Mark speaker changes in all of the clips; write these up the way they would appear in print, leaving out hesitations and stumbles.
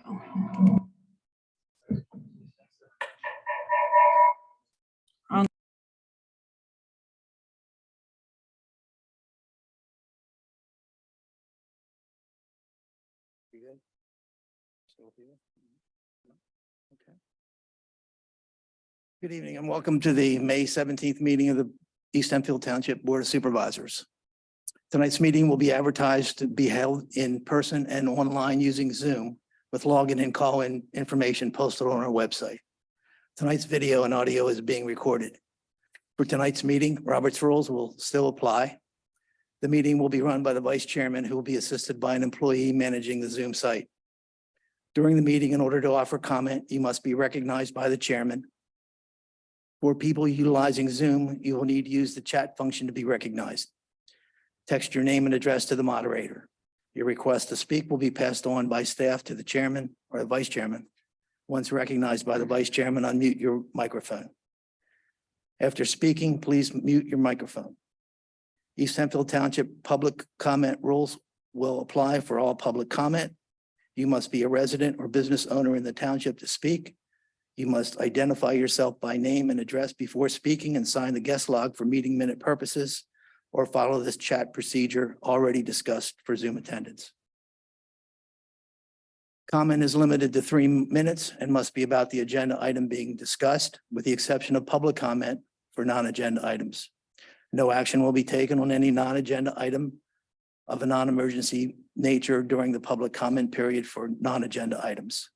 Speaker 1: Good evening and welcome to the May 17th meeting of the East Hempfield Township Board of Supervisors. Tonight's meeting will be advertised to be held in person and online using Zoom with login and call-in information posted on our website. Tonight's video and audio is being recorded. For tonight's meeting, Robert's rules will still apply. The meeting will be run by the vice chairman, who will be assisted by an employee managing the Zoom site. During the meeting, in order to offer comment, you must be recognized by the chairman. For people utilizing Zoom, you will need to use the chat function to be recognized. Text your name and address to the moderator. Your request to speak will be passed on by staff to the chairman or the vice chairman. Once recognized by the vice chairman, unmute your microphone. After speaking, please mute your microphone. East Hempfield Township public comment rules will apply for all public comment. You must be a resident or business owner in the township to speak. You must identify yourself by name and address before speaking and sign the guest log for meeting minute purposes, or follow this chat procedure already discussed for Zoom attendance. Comment is limited to 3 minutes and must be about the agenda item being discussed, with the exception of public comment for non-agenda items. No action will be taken on any non-agenda item of a non-emergency nature during the public comment period for non-agenda items.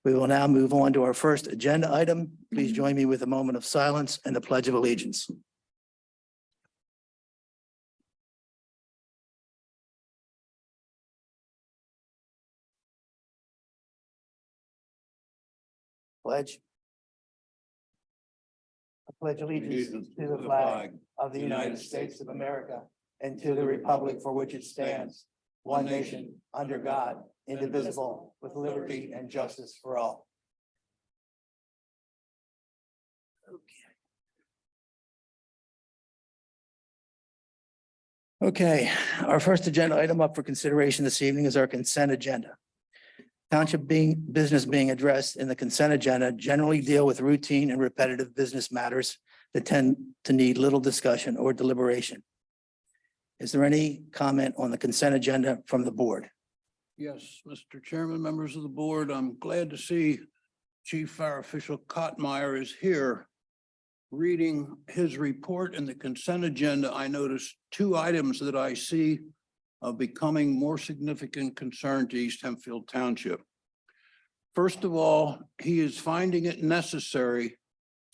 Speaker 1: We will now move on to our first agenda item. Please join me with a moment of silence and the Pledge of Allegiance. Pledge. I pledge allegiance to the flag of the United States of America and to the republic for which it stands, one nation, under God, indivisible, with liberty and justice for all. Okay, our first agenda item up for consideration this evening is our consent agenda. Township business being addressed in the consent agenda generally deal with routine and repetitive business matters that tend to need little discussion or deliberation. Is there any comment on the consent agenda from the board?
Speaker 2: Yes, Mr. Chairman, members of the board, I'm glad to see Chief Fire Official Kottmeyer is here. Reading his report in the consent agenda, I noticed 2 items that I see of becoming more significant concern to East Hempfield Township. First of all, he is finding it necessary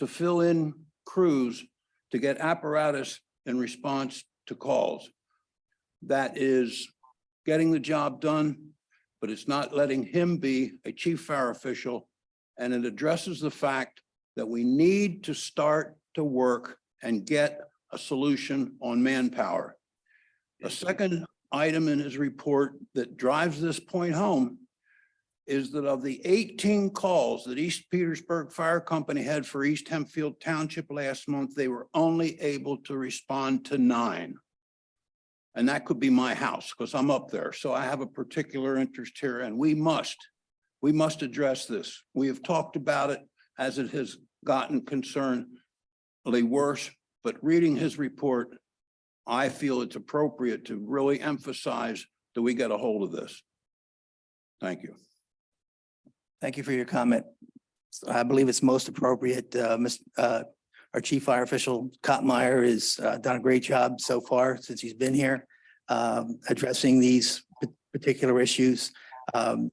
Speaker 2: to fill in crews to get apparatus in response to calls. That is getting the job done, but it's not letting him be a chief fire official. And it addresses the fact that we need to start to work and get a solution on manpower. A second item in his report that drives this point home is that of the 18 calls that East Petersburg Fire Company had for East Hempfield Township last month, they were only able to respond to 9. And that could be my house because I'm up there. So I have a particular interest here, and we must address this. We have talked about it as it has gotten concerningly worse, but reading his report, I feel it's appropriate to really emphasize that we get a hold of this. Thank you.
Speaker 1: Thank you for your comment. I believe it's most appropriate. Our Chief Fire Official Kottmeyer has done a great job so far since he's been here addressing these particular issues.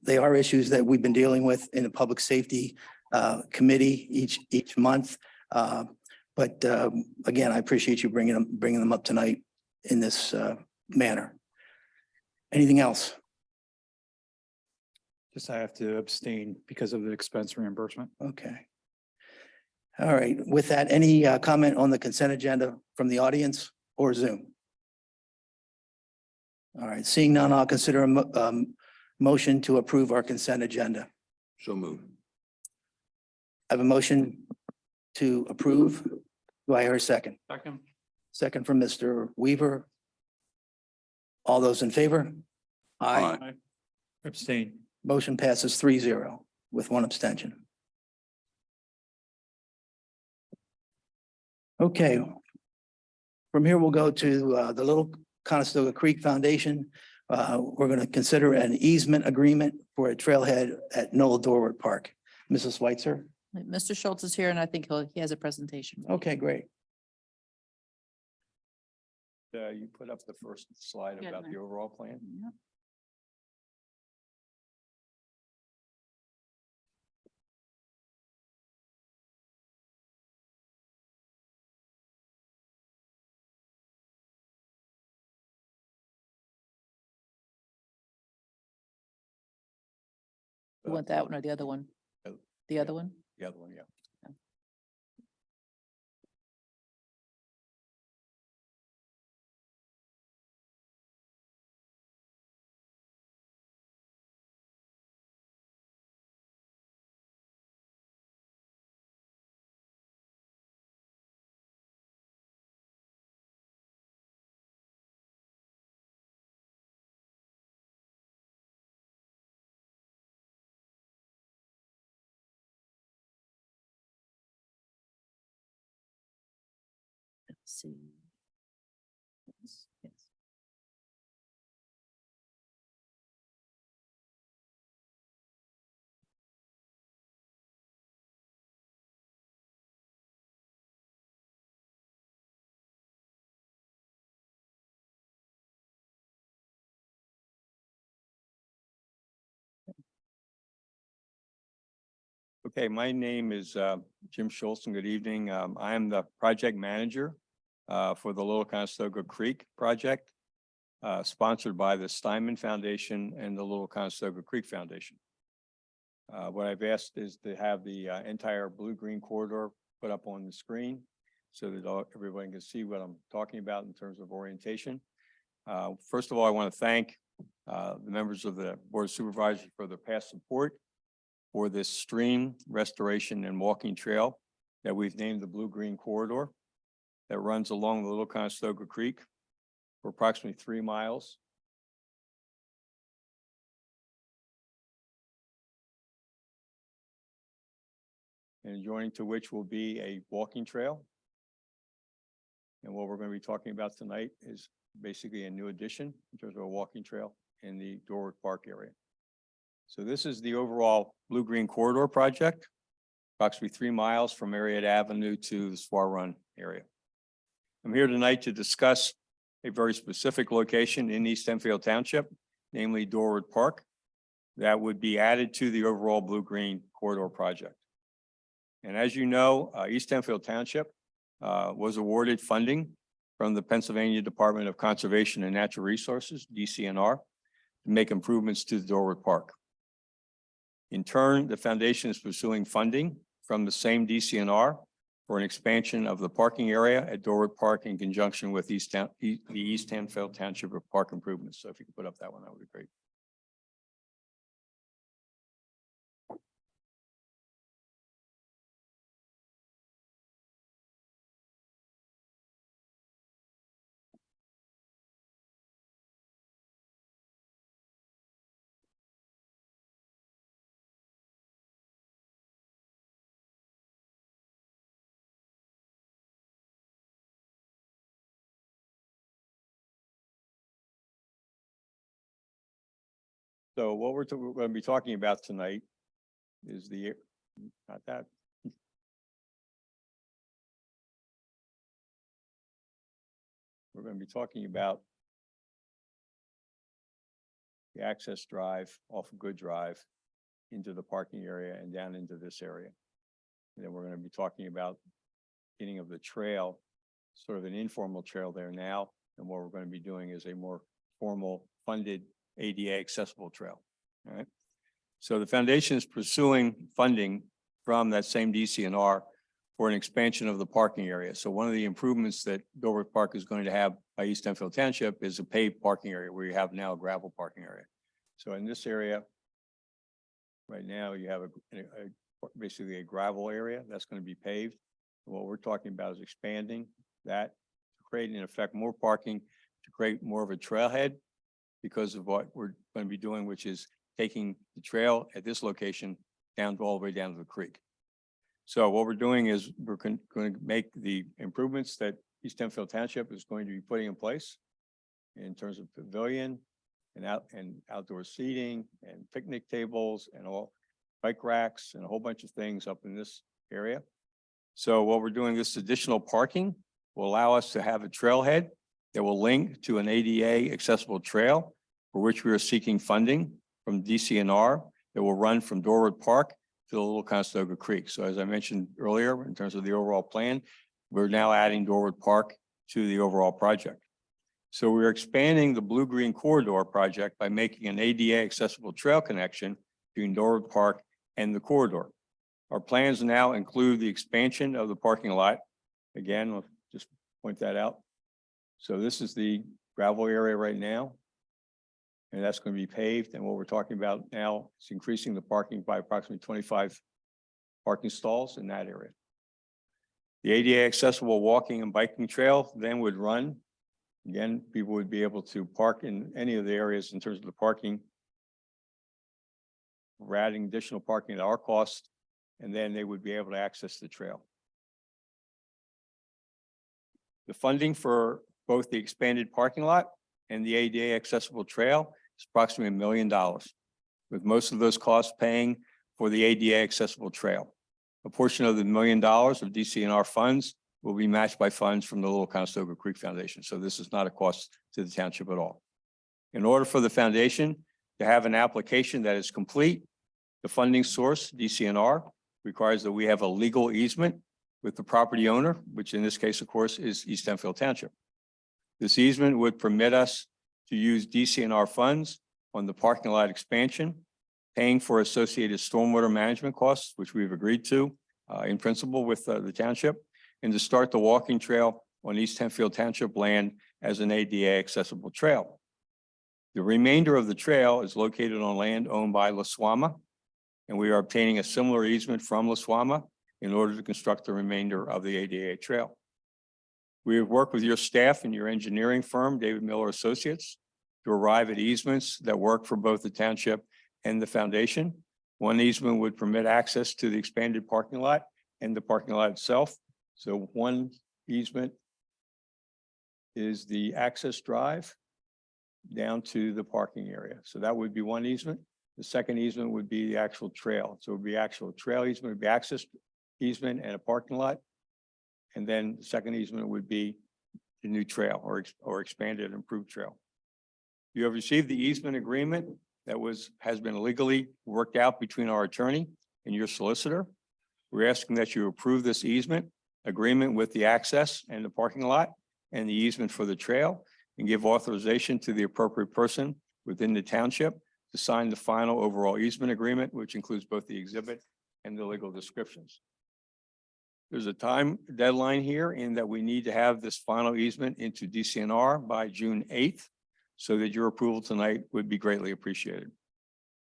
Speaker 1: They are issues that we've been dealing with in the Public Safety Committee each month. But again, I appreciate you bringing them up tonight in this manner. Anything else?
Speaker 3: Just I have to abstain because of the expense reimbursement.
Speaker 1: Okay. All right. With that, any comment on the consent agenda from the audience or Zoom? All right. Seeing none, I'll consider a motion to approve our consent agenda.
Speaker 2: So moved.
Speaker 1: I have a motion to approve. Do I hear a second?
Speaker 3: Second.
Speaker 1: Second from Mr. Weaver. All those in favor?
Speaker 2: Aye.
Speaker 3: Abstain.
Speaker 1: Motion passes 3-0 with one abstention. Okay. From here, we'll go to the Little Conestoga Creek Foundation. We're going to consider an easement agreement for a trailhead at Noel Dorward Park. Mrs. Switzer?
Speaker 4: Mr. Schultz is here and I think he has a presentation.
Speaker 1: Okay, great.
Speaker 3: You put up the first slide
Speaker 4: Yeah,
Speaker 3: about
Speaker 4: no.
Speaker 3: the overall plan.
Speaker 4: Yep. You want that one or the other one?
Speaker 3: Uh,
Speaker 4: The other one?
Speaker 3: The other one, yeah.
Speaker 4: Let's see. Yes, yes.
Speaker 5: Okay, my name is Jim Schultz, and good evening. I am the project manager for the Little Conestoga Creek project, sponsored by the Steinman Foundation and the Little Conestoga Creek Foundation. What I've asked is to have the entire blue-green corridor put up on the screen so that everybody can see what I'm talking about in terms of orientation. First of all, I want to thank the members of the Board of Supervisors for their past support for this stream restoration and walking trail that we've named the Blue-Green Corridor that runs along the Little Conestoga Creek for approximately 3 miles. And adjoining to which will be a walking trail. And what we're going to be talking about tonight is basically a new addition in terms of a walking trail in the Dorward Park area. So this is the overall Blue-Green Corridor project, approximately 3 miles from Marietta Avenue to the Swar Run area. I'm here tonight to discuss a very specific location in East Hempfield Township, namely Dorward Park, that would be added to the overall Blue-Green Corridor project. And as you know, East Hempfield Township was awarded funding from the Pennsylvania Department of Conservation and Natural Resources, DCNR, to make improvements to the Dorward Park. In turn, the foundation is pursuing funding from the same DCNR for an expansion of the parking area at Dorward Park in conjunction with the East Hempfield Township Park improvements. So if you could put up that one, that would be great. So what we're going to be talking about tonight is not that. We're going to be talking about the access drive off of Good Drive into the parking area and down into this area. And then we're going to be talking about beginning of the trail, sort of an informal trail there now. And what we're going to be doing is a more formal funded ADA accessible trail. All right. So the foundation is pursuing funding from that same DCNR for an expansion of the parking area. So one of the improvements that Dorward Park is going to have by East Hempfield Township is a paved parking area where you have now a gravel parking area. So in this area, right now you have basically a gravel area that's going to be paved. And what we're talking about is expanding that to create, in effect, more parking, to create more of a trailhead because of what we're going to be doing, which is taking the trail at this location down all the way down to the creek. So what we're doing is we're going to make the improvements that East Hempfield Township is going to be putting in place in terms of pavilion and outdoor seating and picnic tables and all bike racks and a whole bunch of things up in this area. So what we're doing, this additional parking will allow us to have a trailhead that will link to an ADA accessible trail for which we are seeking funding from DCNR that will run from Dorwood Park to the Little Conestoga Creek. So as I mentioned earlier, in terms of the overall plan, we're now adding Dorwood Park to the overall project. So we're expanding the Blue-Green Corridor project by making an ADA accessible trail connection between Dorwood Park and the corridor. Our plans now include the expansion of the parking lot. Again, I'll just point that out. So this is the gravel area right now. And that's going to be paved. And what we're talking about now is increasing the parking by approximately 25 parking stalls in that area. The ADA accessible walking and biking trail then would run. Again, people would be able to park in any of the areas in terms of the parking. We're adding additional parking at our cost, and then they would be able to access the trail. The funding for both the expanded parking lot and the ADA accessible trail is approximately $1 million, with most of those costs paying for the ADA accessible trail. A portion of the $1 million of DCNR funds will be matched by funds from the Little Conestoga Creek Foundation. So this is not a cost to the township at all. In order for the foundation to have an application that is complete, the funding source, DCNR, requires that we have a legal easement with the property owner, which in this case, of course, is East Hempfield Township. This easement would permit us to use DCNR funds on the parking lot expansion, paying for associated stormwater management costs, which we've agreed to in principle with the township, and to start the walking trail on East Hempfield Township land as an ADA accessible trail. The remainder of the trail is located on land owned by La Suama, and we are obtaining a similar easement from La Suama in order to construct the remainder of the ADA trail. We have worked with your staff and your engineering firm, David Miller Associates, to arrive at easements that work for both the township and the foundation. One easement would permit access to the expanded parking lot and the parking lot itself. So one easement is the access drive down to the parking area. So that would be one easement. The second easement would be the actual trail. So it would be actual trail easement, would be access easement and a parking lot. And then the second easement would be the new trail or expanded and improved trail. You have received the easement agreement that has been legally worked out between our attorney and your solicitor. We're asking that you approve this easement agreement with the access and the parking lot and the easement for the trail, and give authorization to the appropriate person within the township to sign the final overall easement agreement, which includes both the exhibit and the legal descriptions. There's a time deadline here in that we need to have this final easement into DCNR by June 8th, so that your approval tonight would be greatly appreciated.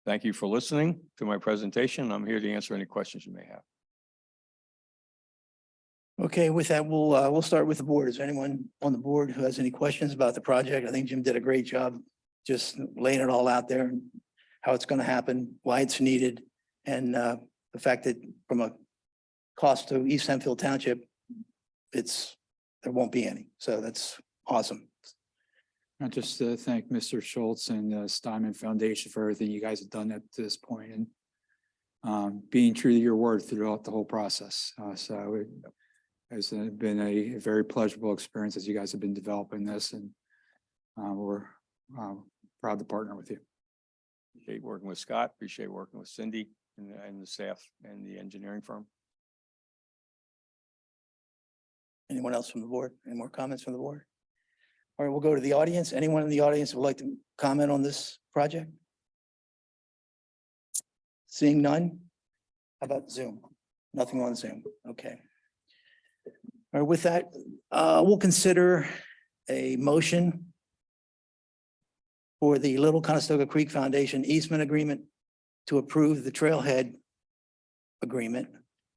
Speaker 5: Thank you for listening to my presentation. I'm here to answer any questions you may have.
Speaker 1: Okay, with that, we'll start with the board. Is there anyone on the board who has any questions about the project? I think Jim did a great job just laying it all out there, how it's going to happen, why it's needed, and the fact that from a cost to East Hempfield Township, there won't be any. So that's awesome.
Speaker 6: I just thank Mr. Schultz and the Steinman Foundation for everything you guys have done up to this point and being true to your word throughout the whole process. So it has been a very pleasurable experience as you guys have been developing this, and we're proud to partner with you.
Speaker 5: Appreciate working with Scott, appreciate working with Cindy and the staff and the engineering firm.
Speaker 1: Anyone else from the board? Any more comments from the board? All right, we'll go to the audience. Anyone in the audience would like to comment on this project? Seeing none? How about Zoom? Nothing on Zoom. Okay. All right, with that, we'll consider a motion for the Little Conestoga Creek Foundation easement agreement to approve the trailhead agreement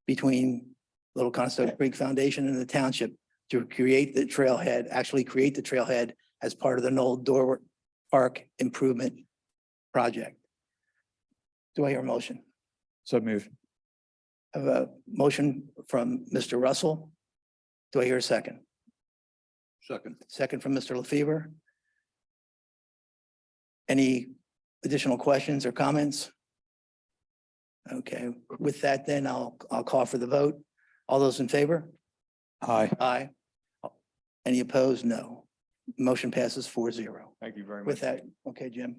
Speaker 1: between Little Conestoga Creek Foundation and the township to create the trailhead, actually create the trailhead as part of the Knoll Dorwood Park Improvement Project. Do I hear a motion?
Speaker 6: So move.
Speaker 1: I have a motion from Mr. Russell. Do I hear a second?
Speaker 2: Second.
Speaker 1: Second from Mr. LaFever. Any additional questions or comments? Okay, with that, then I'll call for the vote. All those in favor?
Speaker 6: Aye.
Speaker 1: Aye. Any opposed? No. Motion passes 4-0.
Speaker 5: Thank you very much.
Speaker 1: With that, okay, Jim.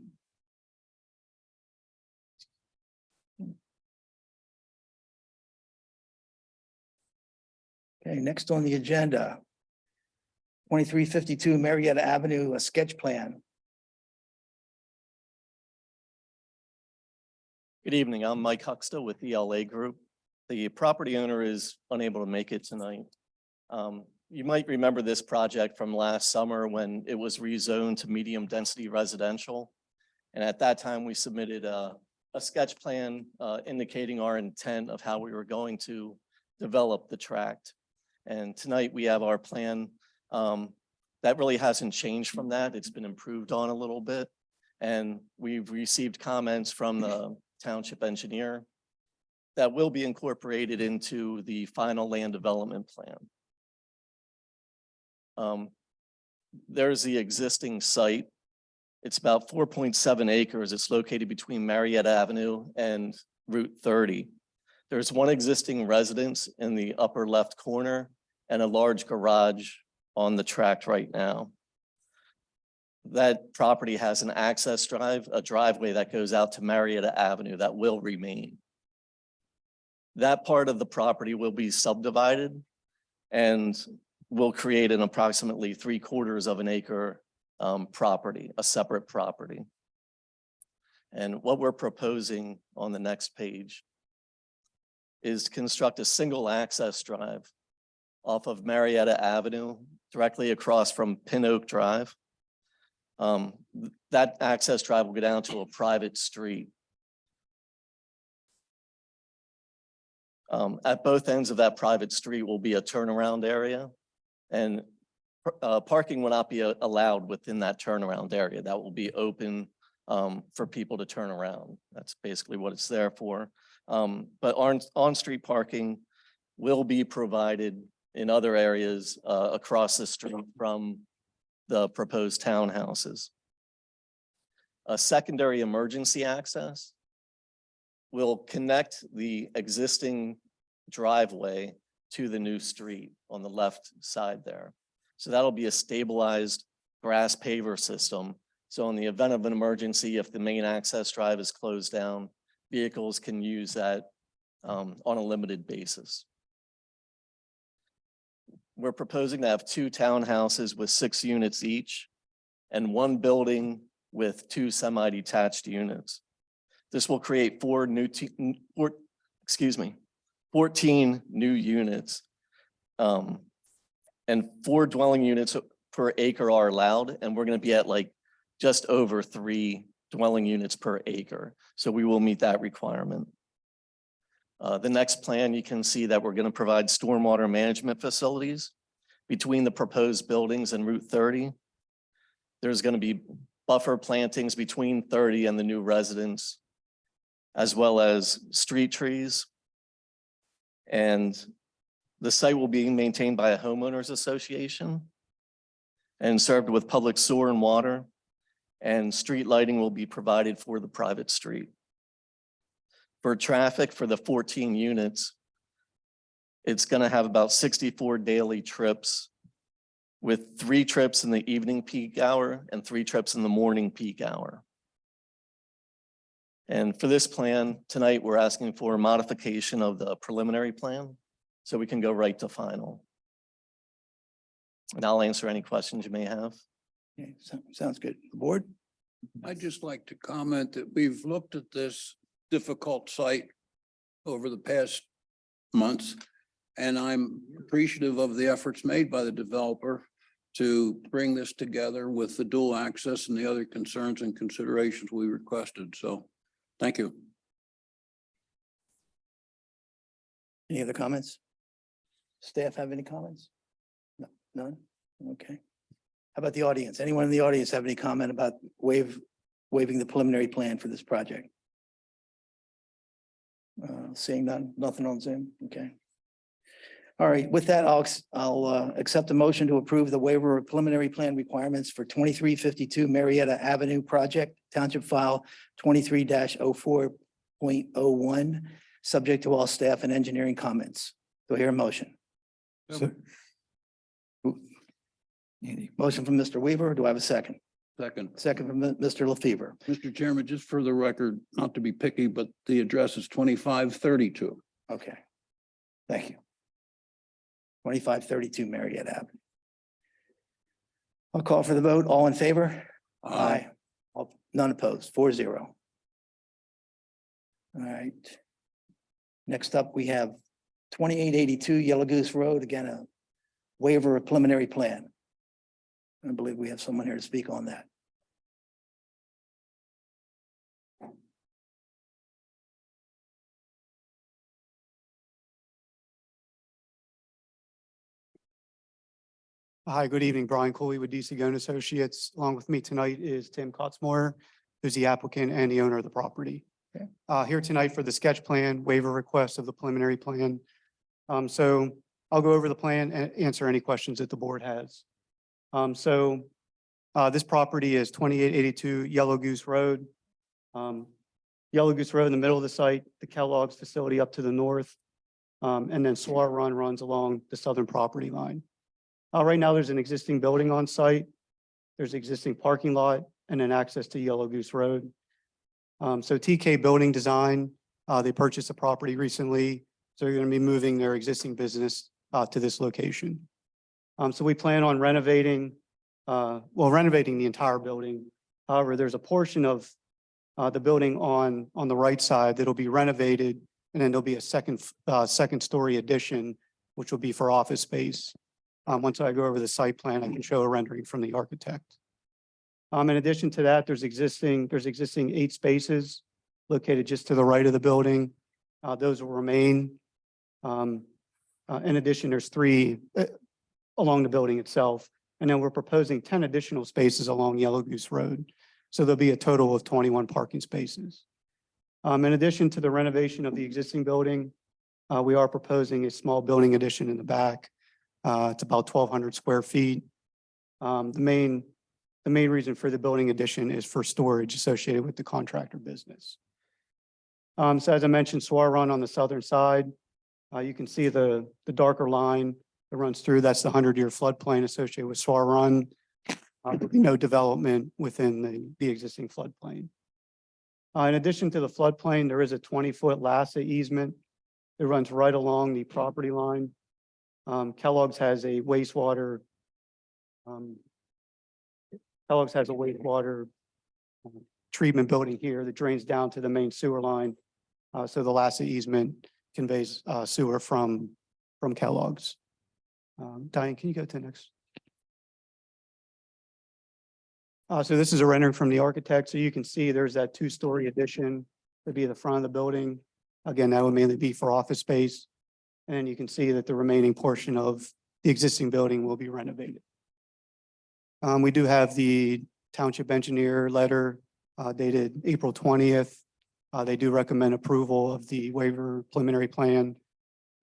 Speaker 1: Okay, next on the agenda. 2352 Marietta Avenue, a sketch plan.
Speaker 7: Good evening. I'm Mike Huxta with ELA Group. The property owner is unable to make it tonight. You might remember this project from last summer when it was rezoned to medium density residential. And at that time, we submitted a sketch plan indicating our intent of how we were going to develop the tract. And tonight we have our plan that really hasn't changed from that. It's been improved on a little bit. And we've received comments from the township engineer that will be incorporated into the final land development plan. There's the existing site. It's about 4.7 acres. It's located between Marietta Avenue and Route 30. There's one existing residence in the upper left corner and a large garage on the tract right now. That property has an access drive, a driveway that goes out to Marietta Avenue that will remain. That part of the property will be subdivided and will create an approximately 3/4 of an acre property, a separate property. And what we're proposing on the next page is to construct a single access drive off of Marietta Avenue, directly across from Pin Oak Drive. That access drive will go down to a private street. At both ends of that private street will be a turnaround area, and parking will not be allowed within that turnaround area. That will be open for people to turn around. That's basically what it's there for. But on-street parking will be provided in other areas across the street from the proposed townhouses. A secondary emergency access will connect the existing driveway to the new street on the left side there. So that'll be a stabilized grass paver system. So in the event of an emergency, if the main access drive is closed down, vehicles can use that on a limited basis. We're proposing to have 2 townhouses with 6 units each and 1 building with 2 semi-detached units. This will create 14 new units. And 4 dwelling units per acre are allowed, and we're going to be at like just over 3 dwelling units per acre. So we will meet that requirement. The next plan, you can see that we're going to provide stormwater management facilities between the proposed buildings and Route 30. There's going to be buffer plantings between 30 and the new residence, as well as street trees. And the site will be maintained by a homeowners association and served with public sewer and water, and street lighting will be provided for the private street. For traffic for the 14 units, it's going to have about 64 daily trips, with 3 trips in the evening peak hour and 3 trips in the morning peak hour. And for this plan tonight, we're asking for a modification of the preliminary plan so we can go right to final. And I'll answer any questions you may have.
Speaker 1: Okay, sounds good. The board?
Speaker 2: I'd just like to comment that we've looked at this difficult site over the past months, and I'm appreciative of the efforts made by the developer to bring this together with the dual access and the other concerns and considerations we requested. So thank you.
Speaker 1: Any other comments? Staff have any comments? No, none? Okay. How about the audience? Anyone in the audience have any comment about waiving the preliminary plan for this project? Seeing none, nothing on Zoom, okay. All right, with that, I'll accept a motion to approve the waiver of preliminary plan requirements for 2352 Marietta Avenue project, township file 23-04.01, subject to all staff and engineering comments. Do I hear a motion?
Speaker 6: So-
Speaker 1: Motion from Mr. Weaver. Do I have a second?
Speaker 2: Second.
Speaker 1: Second from Mr. LaFever.
Speaker 2: Mr. Chairman, just for the record, not to be picky, but the address is 2532.
Speaker 1: Okay. Thank you. 2532 Marietta Avenue. I'll call for the vote. All in favor? None opposed, 4-0. All right. Next up, we have 2882 Yellow Goose Road, again, a waiver of preliminary plan. I believe we have someone here to speak on that.
Speaker 8: Hi, good evening. Brian Cooley with DC Gone Associates. Along with me tonight is Tim Cotsmore, who's the applicant and the owner of the property.
Speaker 1: Okay.
Speaker 8: Here tonight for the sketch plan waiver request of the preliminary plan. So I'll go over the plan and answer any questions that the board has. This property is 2882 Yellow Goose Road. Yellow Goose Road in the middle of the site, the Kellogg's facility up to the north. And then Swar Run runs along the southern property line. Right now, there's an existing building on site. There's existing parking lot and then access to Yellow Goose Road. So TK Building Design, they purchased a property recently. So they're going to be moving their existing business to this location. So we plan on renovating the entire building. However, there's a portion of the building on the right side that'll be renovated, and then there'll be a second story addition, which will be for office space. Once I go over the site plan, I can show a rendering from the architect. In addition to that, there's existing 8 spaces located just to the right of the building. Those will remain. In addition, there's 3 along the building itself. And then we're proposing 10 additional spaces along Yellow Goose Road. So there'll be a total of 21 parking spaces. In addition to the renovation of the existing building, we are proposing a small building addition in the back. It's about 1,200 square feet. The main reason for the building addition is for storage associated with the contractor business. So as I mentioned, Swar Run on the southern side, you can see the darker line that runs through. That's the 100-year floodplain associated with Swar Run. There'll be no development within the existing floodplain. In addition to the floodplain, there is a 20-foot LASA easement that runs right along the property line. Kellogg's has a wastewater treatment building here that drains down to the main sewer line. So the LASA easement conveys sewer from Kellogg's. Diane, can you go to the next? So this is a rendering from the architect. So you can see there's that 2-story addition to be the front of the building. Again, that would mainly be for office space. And you can see that the remaining portion of the existing building will be renovated. We do have the township engineer letter dated April 20th. They do recommend approval of the waiver preliminary plan.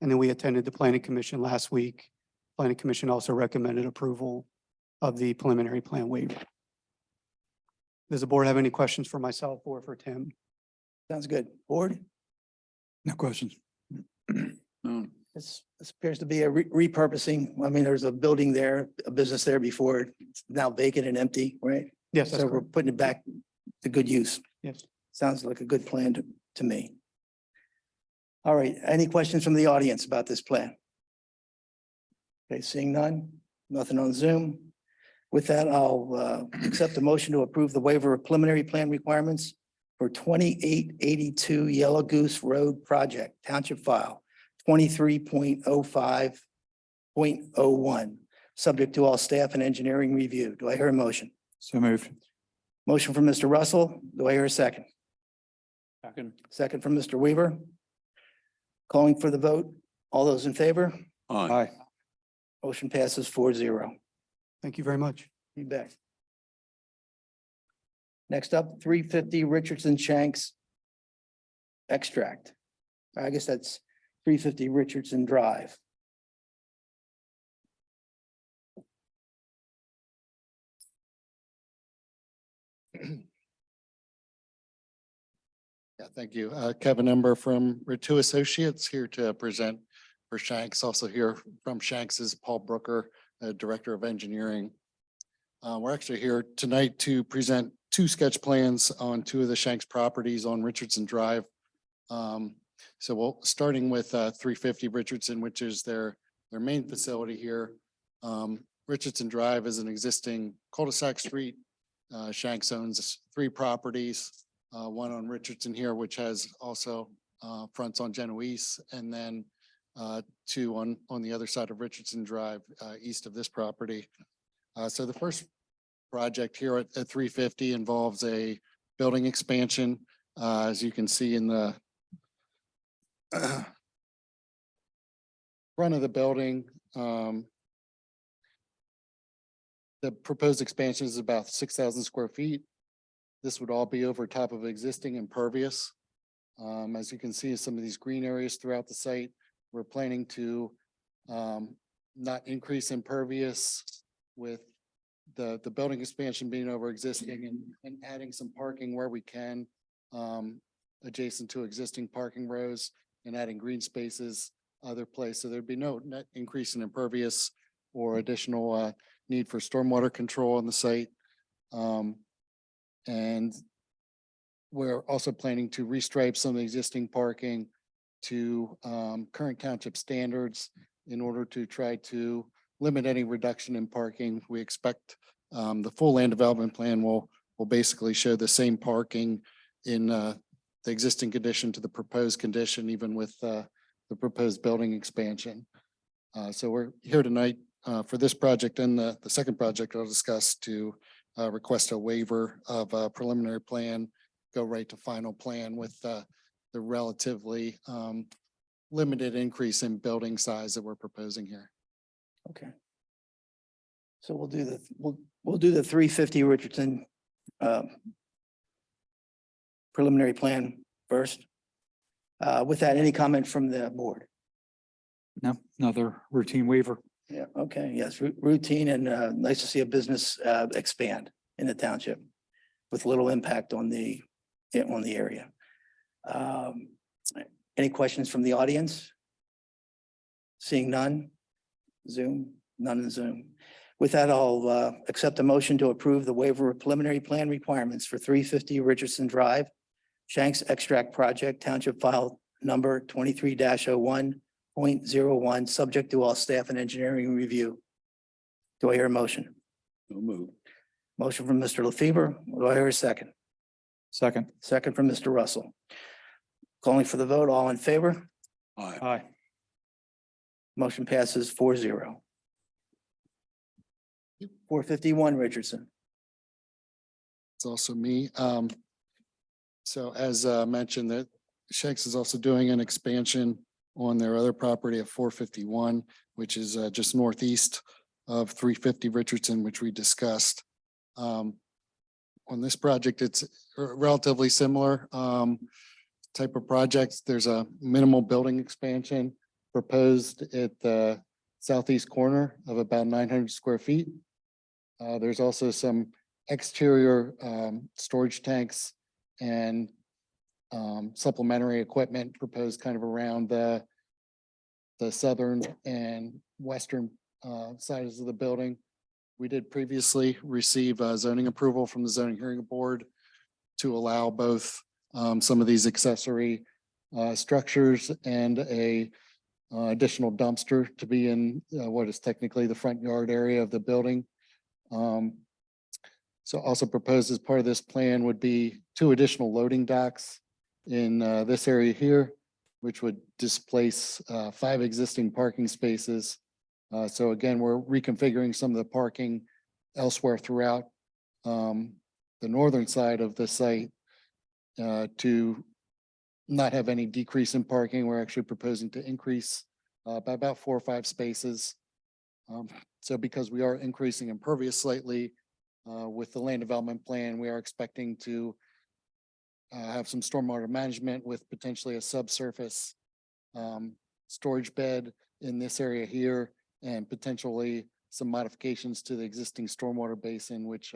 Speaker 8: And then we attended the planning commission last week. Planning commission also recommended approval of the preliminary plan waiver. Does the board have any questions for myself or for Tim?
Speaker 1: Sounds good. Board?
Speaker 6: No questions.
Speaker 2: No.
Speaker 1: This appears to be a repurposing. I mean, there's a building there, a business there before. It's now vacant and empty, right?
Speaker 8: Yes, that's
Speaker 1: So we're
Speaker 8: correct.
Speaker 1: putting it back to good use.
Speaker 8: Yes.
Speaker 1: Sounds like a good plan to me. All right, any questions from the audience about this plan? Okay, seeing none, nothing on Zoom. With that, I'll accept the motion to approve the waiver of preliminary plan requirements for 2882 Yellow Goose Road project, township file 23.05.01, subject to all staff and engineering review. Do I hear a motion?
Speaker 6: So moved.
Speaker 1: Motion from Mr. Russell. Do I hear a second?
Speaker 2: Second.
Speaker 1: Second from Mr. Weaver. Calling for the vote. All those in favor?
Speaker 2: Aye.
Speaker 1: Motion passes 4-0.
Speaker 8: Thank you very much.
Speaker 1: You bet. Next up, 350 Richardson Shanks extract. I guess that's 350 Richardson Drive.
Speaker 9: Yeah, thank you. Kevin Ember from Ritu Associates here to present for Shanks. Also here from Shanks is Paul Brooker, Director of Engineering. We're actually here tonight to present two sketch plans on two of the Shanks properties on Richardson Drive. So we'll, starting with 350 Richardson, which is their main facility here. Richardson Drive is an existing cul-de-sac street. Shanks owns 3 properties. One on Richardson here, which has also fronts on Genoese, and then 2 on the other side of Richardson Drive, east of this property. So the first project here at 350 involves a building expansion. As you can see in the front of the building, the proposed expansion is about 6,000 square feet. This would all be over top of existing impervious. As you can see, some of these green areas throughout the site, we're planning to not increase impervious with the building expansion being over existing and adding some parking where we can adjacent to existing parking rows and adding green spaces other place. So there'd be no net increase in impervious or additional need for stormwater control on the site. And we're also planning to restripe some of the existing parking to current township standards in order to try to limit any reduction in parking. We expect the full land development plan will basically show the same parking in the existing condition to the proposed condition, even with the proposed building expansion. So we're here tonight for this project and the second project I'll discuss to request a waiver of a preliminary plan, go right to final plan with the relatively limited increase in building size that we're proposing here.
Speaker 1: Okay. So we'll do the 350 Richardson preliminary plan first. With that, any comment from the board?
Speaker 6: No, another routine waiver.
Speaker 1: Yeah, okay, yes, routine and nice to see a business expand in the township with little impact on the area. Any questions from the audience? Seeing none? Zoom, none in Zoom. With that, I'll accept a motion to approve the waiver of preliminary plan requirements for 350 Richardson Drive, Shanks Extract Project, Township File Number 23-01.01, subject to all staff and engineering review. Do I hear a motion?
Speaker 2: So moved.
Speaker 1: Motion from Mr. LaFever. Do I hear a second?
Speaker 6: Second.
Speaker 1: Second from Mr. Russell. Calling for the vote, all in favor?
Speaker 2: Aye.
Speaker 6: Aye.
Speaker 1: Motion passes 4-0. 451 Richardson.
Speaker 9: It's also me. So as mentioned, that Shanks is also doing an expansion on their other property at 451, which is just northeast of 350 Richardson, which we discussed. On this project, it's relatively similar type of projects. There's a minimal building expansion proposed at the southeast corner of about 900 square feet. There's also some exterior storage tanks and supplementary equipment proposed kind of around the southern and western sides of the building. We did previously receive zoning approval from the zoning hearing board to allow both some of these accessory structures and a additional dumpster to be in what is technically the front yard area of the building. So also proposed as part of this plan would be 2 additional loading docks in this area here, which would displace 5 existing parking spaces. So again, we're reconfiguring some of the parking elsewhere throughout the northern side of the site to not have any decrease in parking. We're actually proposing to increase by about 4 or 5 spaces. So because we are increasing impervious slightly with the land development plan, we are expecting to have some stormwater management with potentially a subsurface storage bed in this area here and potentially some modifications to the existing stormwater basin, which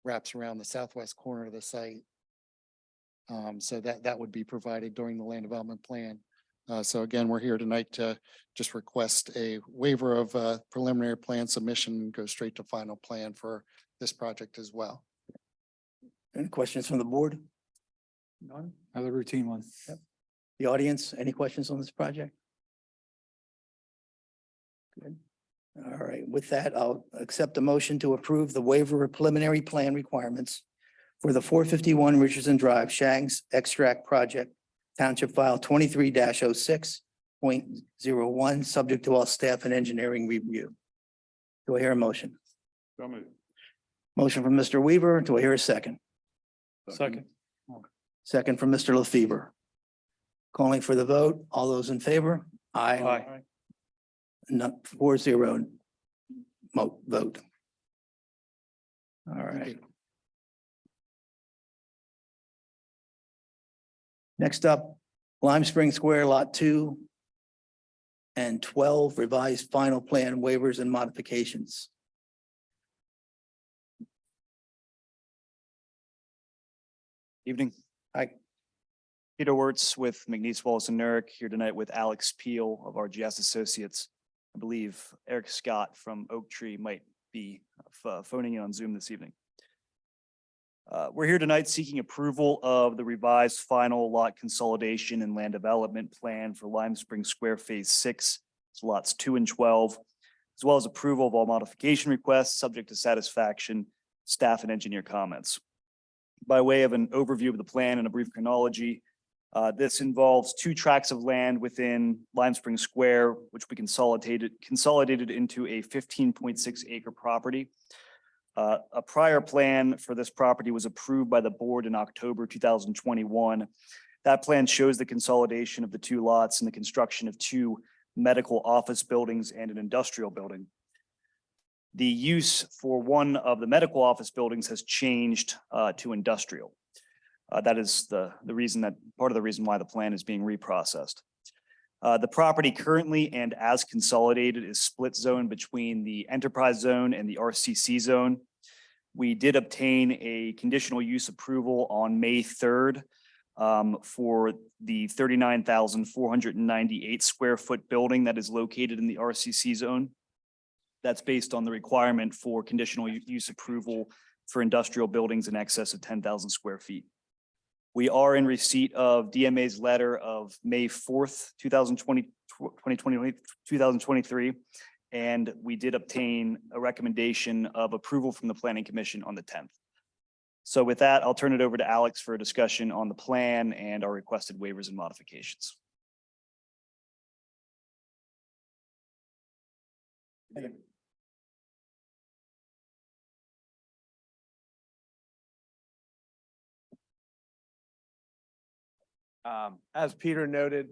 Speaker 9: wraps around the southwest corner of the site. So that would be provided during the land development plan. So again, we're here tonight to just request a waiver of preliminary plan submission and go straight to final plan for this project as well.
Speaker 1: Any questions from the board?
Speaker 6: None? Another routine one.
Speaker 1: The audience, any questions on this project? Good. All right, with that, I'll accept a motion to approve the waiver of preliminary plan requirements for the 451 Richardson Drive Shanks Extract Project, Township File 23-06.01, subject to all staff and engineering review. Do I hear a motion? Motion from Mr. Weaver. Do I hear a second?
Speaker 6: Second.
Speaker 1: Second from Mr. LaFever. Calling for the vote. All those in favor? Aye. Not 4-0 vote. All right. Next up, Lime Spring Square Lot 2 and 12 revised final plan waivers and modifications.
Speaker 10: Evening.
Speaker 1: Hi.
Speaker 10: Peter Wirtz with McNeese Wallace and Nurick here tonight with Alex Peel of RGS Associates. I believe Eric Scott from Oak Tree might be phoning in on Zoom this evening. We're here tonight seeking approval of the revised final lot consolidation and land development plan for Lime Spring Square Phase 6, lots 2 and 12, as well as approval of all modification requests subject to satisfaction, staff and engineer comments. By way of an overview of the plan and a brief chronology, this involves 2 tracts of land within Lime Spring Square, which we consolidated into a 15.6 acre property. A prior plan for this property was approved by the board in October 2021. That plan shows the consolidation of the 2 lots and the construction of 2 medical office buildings and an industrial building. The use for one of the medical office buildings has changed to industrial. That is part of the reason why the plan is being reprocessed. The property currently and as consolidated is split zone between the enterprise zone and the RCC zone. We did obtain a conditional use approval on May 3rd for the 39,498 square foot building that is located in the RCC zone. That's based on the requirement for conditional use approval for industrial buildings in excess of 10,000 square feet. We are in receipt of DMA's letter of May 4th, 2023, and we did obtain a recommendation of approval from the Planning Commission on the 10th. So with that, I'll turn it over to Alex for a discussion on the plan and our requested waivers and modifications.
Speaker 11: As Peter noted,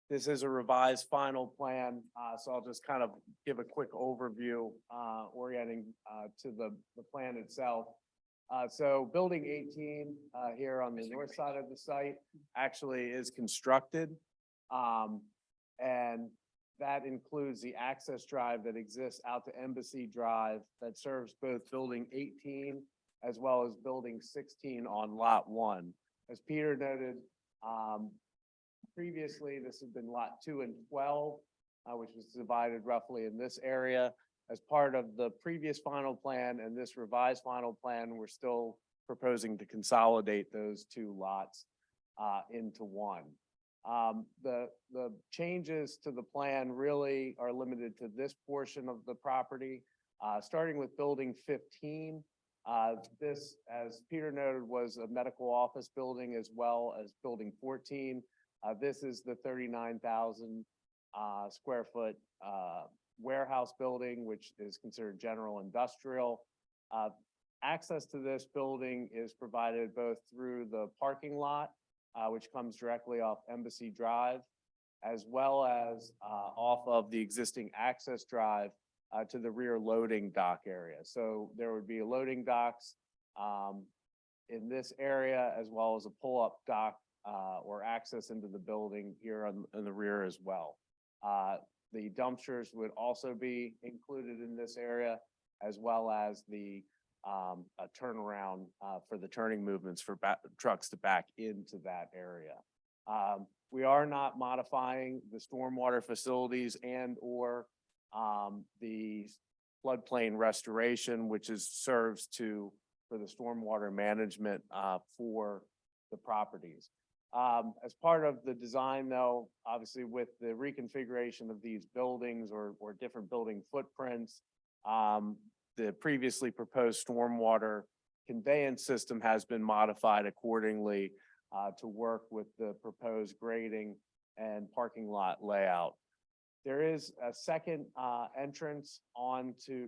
Speaker 11: this is a revised final plan, so I'll just kind of give a quick overview, orienting to the plan itself. So building 18 here on the north side of the site actually is constructed. And that includes the access drive that exists out to Embassy Drive that serves both building 18 as well as building 16 on lot 1. As Peter noted, previously this had been lot 2 and 12, which was divided roughly in this area. As part of the previous final plan and this revised final plan, we're still proposing to consolidate those 2 lots into one. The changes to the plan really are limited to this portion of the property, starting with building 15. This, as Peter noted, was a medical office building as well as building 14. This is the 39,000 square foot warehouse building, which is considered general industrial. Access to this building is provided both through the parking lot, which comes directly off Embassy Drive, as well as off of the existing access drive to the rear loading dock area. So there would be loading docks in this area, as well as a pull-up dock or access into the building here in the rear as well. The dumpsters would also be included in this area, as well as the a turnaround for the turning movements for trucks to back into that area. We are not modifying the stormwater facilities and or the floodplain restoration, which serves for the stormwater management for the properties. As part of the design though, obviously with the reconfiguration of these buildings or different building footprints, the previously proposed stormwater conveyance system has been modified accordingly to work with the proposed grading and parking lot layout. There is a second entrance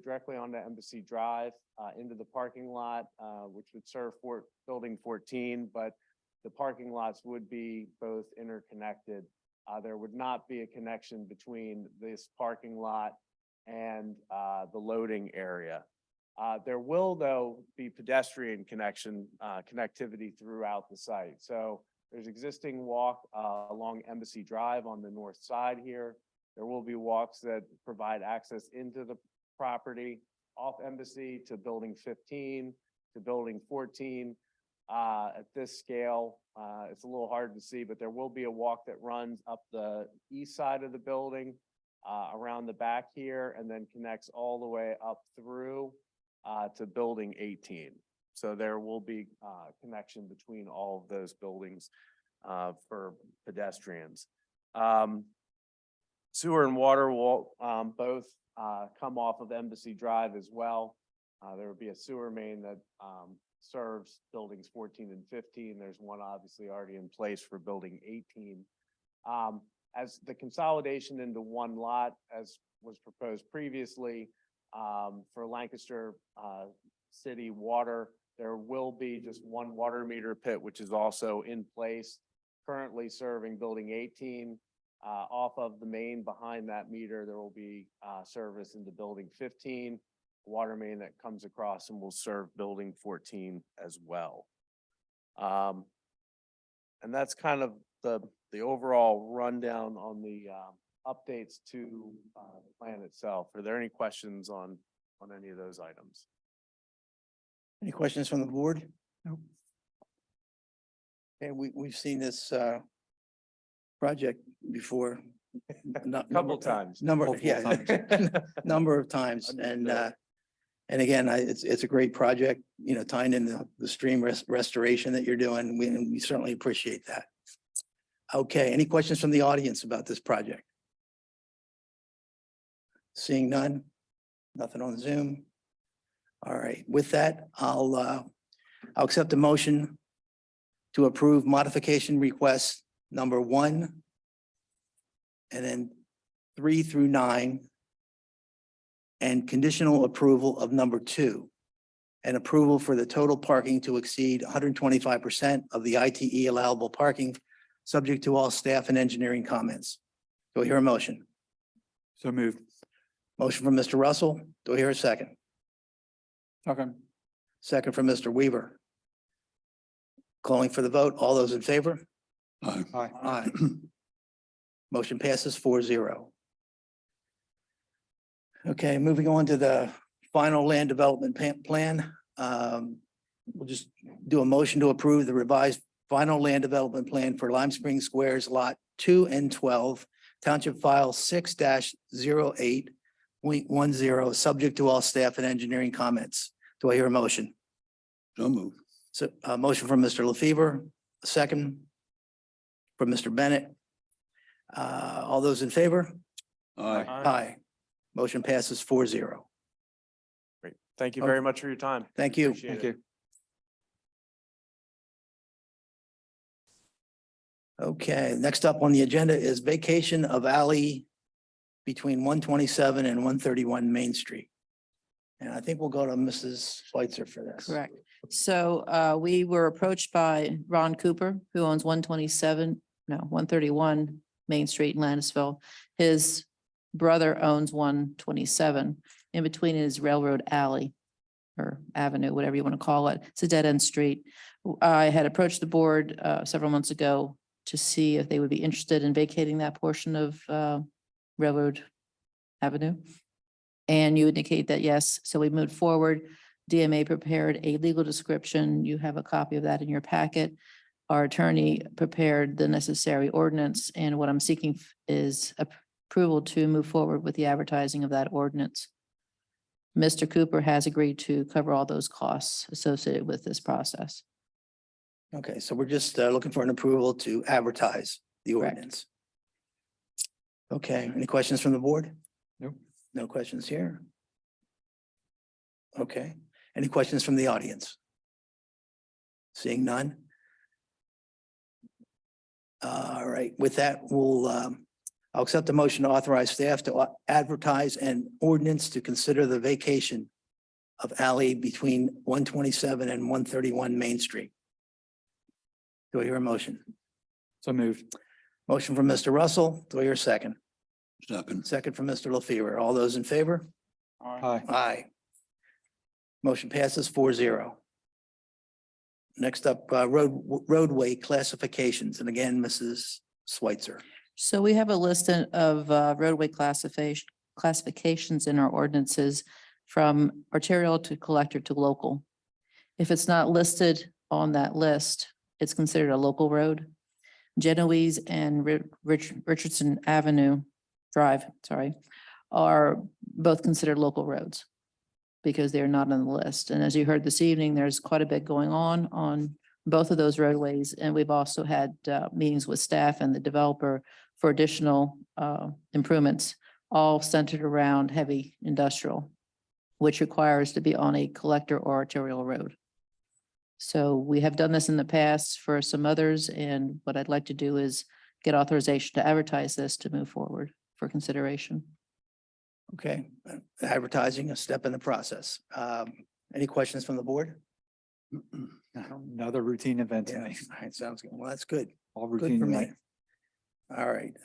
Speaker 11: directly onto Embassy Drive into the parking lot, which would serve for building 14, but the parking lots would be both interconnected. There would not be a connection between this parking lot and the loading area. There will, though, be pedestrian connectivity throughout the site. So there's existing walk along Embassy Drive on the north side here. There will be walks that provide access into the property off Embassy to building 15, to building 14. At this scale, it's a little hard to see, but there will be a walk that runs up the east side of the building around the back here and then connects all the way up through to building 18. So there will be connection between all of those buildings for pedestrians. Sewer and water will both come off of Embassy Drive as well. There will be a sewer main that serves buildings 14 and 15. There's one obviously already in place for building 18. As the consolidation into one lot, as was proposed previously, for Lancaster City Water, there will be just one water meter pit, which is also in place, currently serving building 18. Off of the main behind that meter, there will be service into building 15, water main that comes across and will serve building 14 as well. And that's kind of the overall rundown on the updates to the plan itself. Are there any questions on any of those items?
Speaker 1: Any questions from the board? No. Okay, we've seen this project before.
Speaker 11: Couple times.
Speaker 1: Number,
Speaker 11: Multiple
Speaker 1: yeah,
Speaker 11: times.
Speaker 1: number of times. And again, it's a great project, you know, tying in the stream restoration that you're doing. We certainly appreciate that. Okay, any questions from the audience about this project? Seeing none, nothing on Zoom. All right, with that, I'll accept a motion to approve modification request number 1 and then 3 through 9 and conditional approval of number 2 and approval for the total parking to exceed 125% of the ITE allowable parking, subject to all staff and engineering comments. Do I hear a motion?
Speaker 6: So moved.
Speaker 1: Motion from Mr. Russell. Do I hear a second?
Speaker 6: Okay.
Speaker 1: Second from Mr. Weaver. Calling for the vote. All those in favor?
Speaker 6: Aye.
Speaker 1: Aye. Motion passes 4-0. Okay, moving on to the final land development plan. We'll just do a motion to approve the revised final land development plan for Lime Spring Squares Lot 2 and 12, Township File 6-08.10, subject to all staff and engineering comments. Do I hear a motion?
Speaker 2: So moved.
Speaker 1: So a motion from Mr. LaFever, a second from Mr. Bennett. All those in favor?
Speaker 2: Aye.
Speaker 1: Aye. Motion passes 4-0.
Speaker 11: Great. Thank you very much for your time.
Speaker 1: Thank you.
Speaker 11: Appreciate
Speaker 6: Thank
Speaker 11: it.
Speaker 6: you.
Speaker 1: Okay, next up on the agenda is vacation of alley between 127 and 131 Main Street. And I think we'll go to Mrs. Schweitzer for this.
Speaker 4: Correct. So we were approached by Ron Cooper, who owns 131 Main Street in Landisville. His brother owns 127. In between is Railroad Alley or avenue, whatever you want to call it. It's a dead end street. I had approached the board several months ago to see if they would be interested in vacating that portion of Railroad Avenue. And you indicate that yes, so we moved forward. DMA prepared a legal description. You have a copy of that in your packet. Our attorney prepared the necessary ordinance, and what I'm seeking is approval to move forward with the advertising of that ordinance. Mr. Cooper has agreed to cover all those costs associated with this process.
Speaker 1: Okay, so we're just looking for an approval to advertise the
Speaker 4: Correct.
Speaker 1: ordinance. Okay, any questions from the board?
Speaker 6: Nope.
Speaker 1: No questions here. Okay, any questions from the audience? Seeing none? All right, with that, I'll accept the motion to authorize staff to advertise an ordinance to consider the vacation of alley between 127 and 131 Main Street. Do I hear a motion?
Speaker 6: So moved.
Speaker 1: Motion from Mr. Russell. Do I hear a second?
Speaker 2: Second.
Speaker 1: Second from Mr. LaFever. All those in favor?
Speaker 6: Aye.
Speaker 1: Aye. Motion passes 4-0. Next up, roadway classifications. And again, Mrs. Switzer.
Speaker 4: So we have a list of roadway classifications in our ordinances from arterial to collector to local. If it's not listed on that list, it's considered a local road. Genoese and Richardson Drive, are both considered local roads because they're not on the list. And as you heard this evening, there's quite a bit going on both of those roadways. And we've also had meetings with staff and the developer for additional improvements, all centered around heavy industrial, which requires to be on a collector or arterial road. So we have done this in the past for some others, and what I'd like to do is get authorization to advertise this to move forward for consideration.
Speaker 1: Okay, advertising, a step in the process. Any questions from the board?
Speaker 6: Another routine event
Speaker 1: Yeah,
Speaker 6: tonight.
Speaker 1: all right, sounds good. Well, that's good.
Speaker 6: All
Speaker 1: Good
Speaker 6: routine
Speaker 1: for me.
Speaker 6: tonight.
Speaker 1: All right.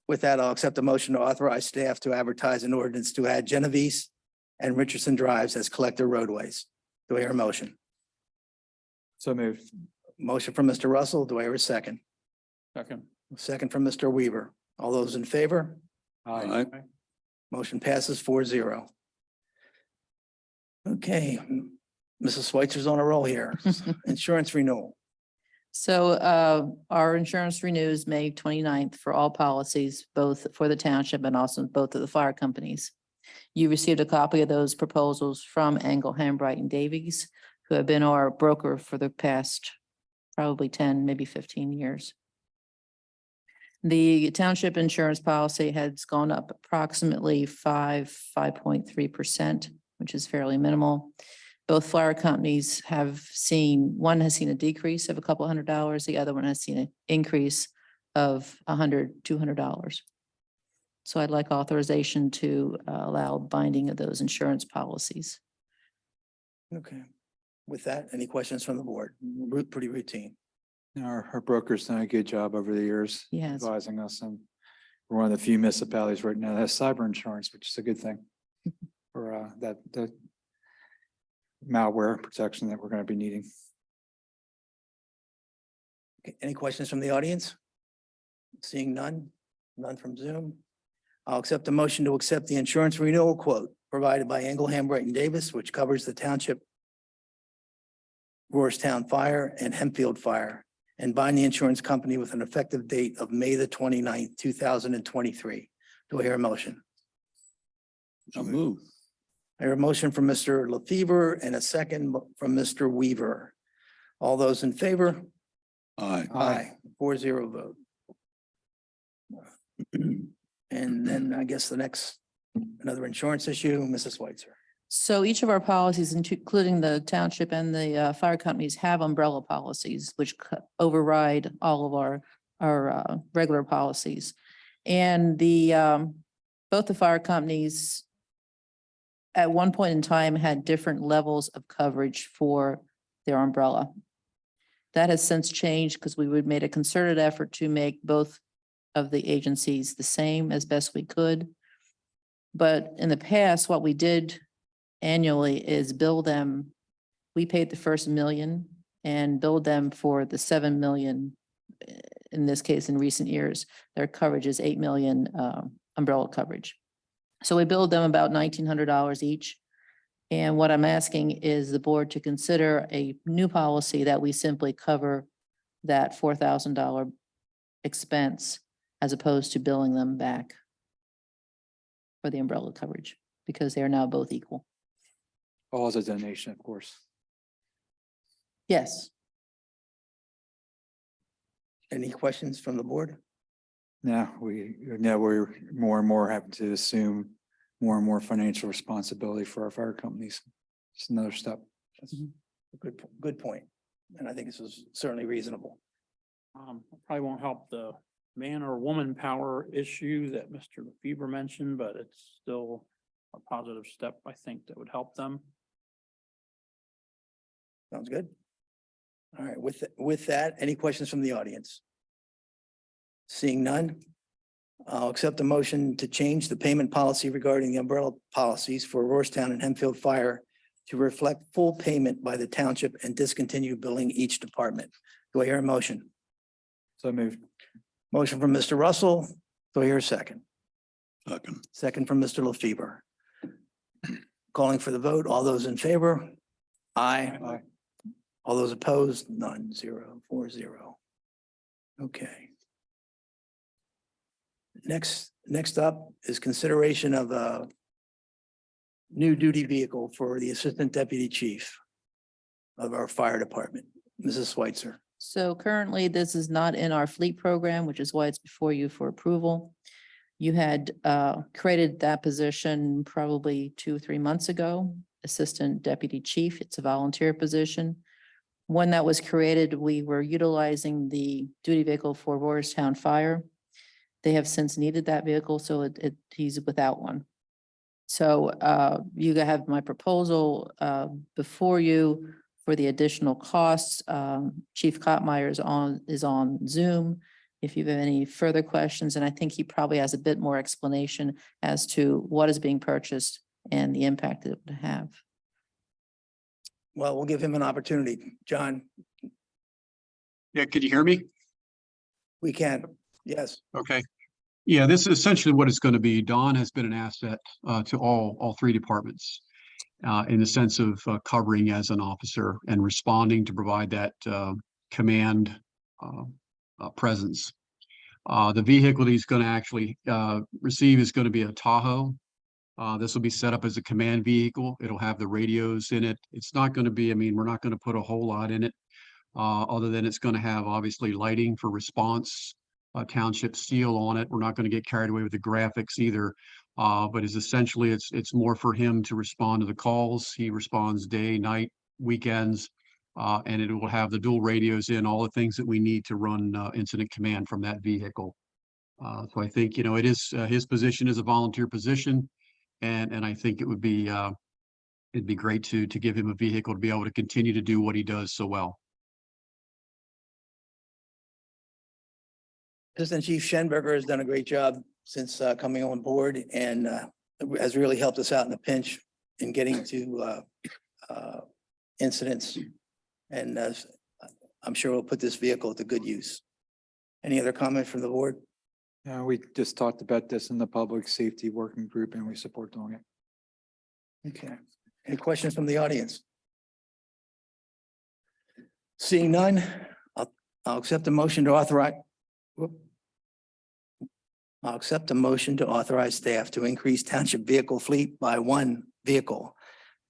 Speaker 1: With that, I'll accept the motion to authorize staff to advertise an ordinance to add Genovese and Richardson Drives as collector roadways. Do I hear a motion?
Speaker 6: So moved.
Speaker 1: Motion from Mr. Russell. Do I hear a second?
Speaker 6: Second.
Speaker 1: Second from Mr. Weaver. All those in favor?
Speaker 6: Aye.
Speaker 1: Motion passes 4-0. Okay, Mrs. Schweitzer's on a roll here. Insurance renewal.
Speaker 4: So our insurance renews May 29th for all policies, both for the township and also both of the fire companies. You received a copy of those proposals from Engel, Hambright and Davies, who have been our broker for the past probably 10, maybe 15 years. The township insurance policy has gone up approximately 5.3%, which is fairly minimal. Both fire companies have seen, one has seen a decrease of a couple $100. The other one has seen an increase of $100, $200. So I'd like authorization to allow binding of those insurance policies.
Speaker 1: Okay. With that, any questions from the board? Pretty routine.
Speaker 6: Our broker's done a good job over the years.
Speaker 4: He has.
Speaker 6: Advising us, and we're one of the few municipalities right now that has cyber insurance, which is a good thing. For that malware protection that we're going to be needing.
Speaker 1: Okay, any questions from the audience? Seeing none, none from Zoom. I'll accept a motion to accept the insurance renewal quote provided by Engel, Hambright and Davis, which covers the township, Roarstown Fire and Hempfield Fire, and bind the insurance company with an effective date of May the 29th, 2023. Do I hear a motion?
Speaker 2: So move.
Speaker 1: I hear a motion from Mr. LaFever and a second from Mr. Weaver. All those in favor?
Speaker 2: Aye.
Speaker 1: Aye. 4-0 vote. And then I guess the next, another insurance issue, Mrs. Schweitzer.
Speaker 4: So each of our policies, including the township and the fire companies, have umbrella policies, which override all of our regular policies. And both the fire companies at one point in time had different levels of coverage for their umbrella. That has since changed because we made a concerted effort to make both of the agencies the same as best we could. But in the past, what we did annually is bill them. We paid the first 1 million and billed them for the 7 million. In this case, in recent years, their coverage is 8 million umbrella coverage. So we billed them about $1,900 each. And what I'm asking is the board to consider a new policy that we simply cover that $4,000 expense as opposed to billing them back for the umbrella coverage, because they are now both equal.
Speaker 6: All as a donation, of course.
Speaker 4: Yes.
Speaker 1: Any questions from the board?
Speaker 6: Now, we're more and more having to assume more and more financial responsibility for our fire companies. It's another step.
Speaker 1: That's a good point. And I think this is certainly reasonable.
Speaker 12: Probably won't help the man or woman power issue that Mr. Lefebvre mentioned, but it's still a positive step, I think, that would help them.
Speaker 1: Sounds good. All right, with that, any questions from the audience? Seeing none, I'll accept a motion to change the payment policy regarding the umbrella policies for Rohrstown and Hempfield Fire to reflect full payment by the township and discontinue billing each department. Do I hear a motion?
Speaker 6: So moved.
Speaker 1: Motion from Mr. Russell. Do I hear a second?
Speaker 2: Second.
Speaker 1: Second from Mr. Lefebvre. Calling for the vote. All those in favor? Aye.
Speaker 6: Aye.
Speaker 1: All those opposed? None. 0-4-0. Okay. Next up is consideration of a new duty vehicle for the Assistant Deputy Chief of our fire department, Mrs. Switzer.
Speaker 4: So currently, this is not in our fleet program, which is why it's before you for approval. You had created that position probably 2 or 3 months ago, Assistant Deputy Chief. It's a volunteer position. When that was created, we were utilizing the duty vehicle for Rohrstown Fire. They have since needed that vehicle, so he's without one. So you have my proposal before you for the additional costs. Chief Kottmeyer is on Zoom. If you have any further questions, and I think he probably has a bit more explanation as to what is being purchased and the impact that it would have.
Speaker 1: Well, we'll give him an opportunity. John,
Speaker 13: Yeah, could you hear me?
Speaker 1: we can. Yes.
Speaker 13: Okay. Yeah, this is essentially what it's going to be. Don has been an asset to all 3 departments in the sense of covering as an officer and responding to provide that command presence. The vehicle he's going to actually receive is going to be a Tahoe. This will be set up as a command vehicle. It'll have the radios in it. It's not going to be, we're not going to put a whole lot in it other than it's going to have obviously lighting for response, township seal on it. We're not going to get carried away with the graphics either, but is essentially it's more for him to respond to the calls. He responds day, night, weekends, and it will have the dual radios in, all the things that we need to run incident command from that vehicle. So I think, it is his position is a volunteer position. And I think it would be it'd be great to give him a vehicle to be able to continue to do what he does so well.
Speaker 1: Assistant Chief Schenberger has done a great job since coming on board and has really helped us out in the pinch in getting to incidents. And I'm sure we'll put this vehicle to good use. Any other comment from the board?
Speaker 6: We just talked about this in the public safety working group and we support doing it.
Speaker 1: Okay. Any questions from the audience? Seeing none, I'll accept a motion to authorize. I'll accept a motion to authorize staff to increase township vehicle fleet by 1 vehicle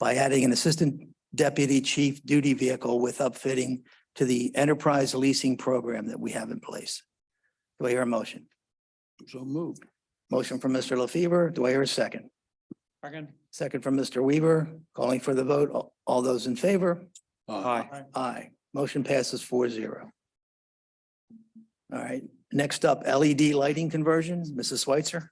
Speaker 1: by adding an assistant deputy chief duty vehicle with upfitting to the enterprise leasing program that we have in place. Do I hear a motion?
Speaker 2: So moved.
Speaker 1: Motion from Mr. Lefebvre. Do I hear a second?
Speaker 12: Second.
Speaker 1: Second from Mr. Weaver. Calling for the vote. All those in favor?
Speaker 6: Aye.
Speaker 1: Aye. Motion passes 4-0. All right, next up, LED lighting conversions, Mrs. Switzer.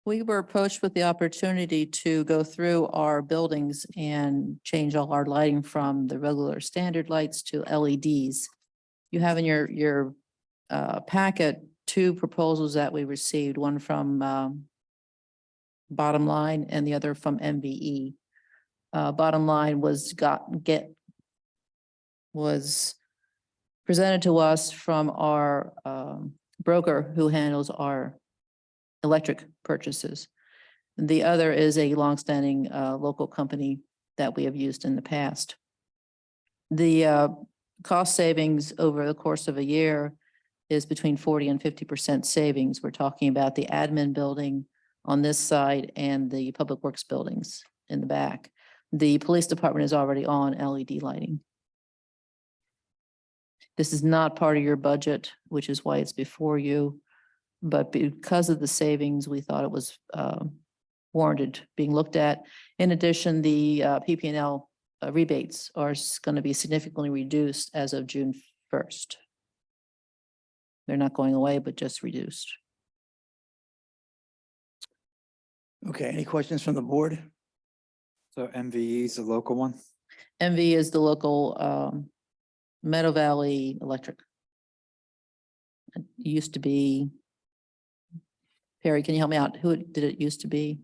Speaker 4: We were approached with the opportunity to go through our buildings and change all our lighting from the regular standard lights to LEDs. You have in your packet 2 proposals that we received, one from Bottom Line and the other from MVE. bottom line was presented to us from our broker who handles our electric purchases. The other is a longstanding local company that we have used in the past. The cost savings over the course of a year is between 40 and 50% savings. We're talking about the admin building on this side and the public works buildings in the back. The police department is already on LED lighting. This is not part of your budget, which is why it's before you. But because of the savings, we thought it was warranted being looked at. In addition, the PP&L rebates are going to be significantly reduced as of June 1st. They're not going away, but just reduced.
Speaker 1: Okay, any questions from the board?
Speaker 6: So MVE is the local one?
Speaker 4: MV is the local Meadow Valley Electric. It used to be, Perry, can you help me out? Who did it used to be?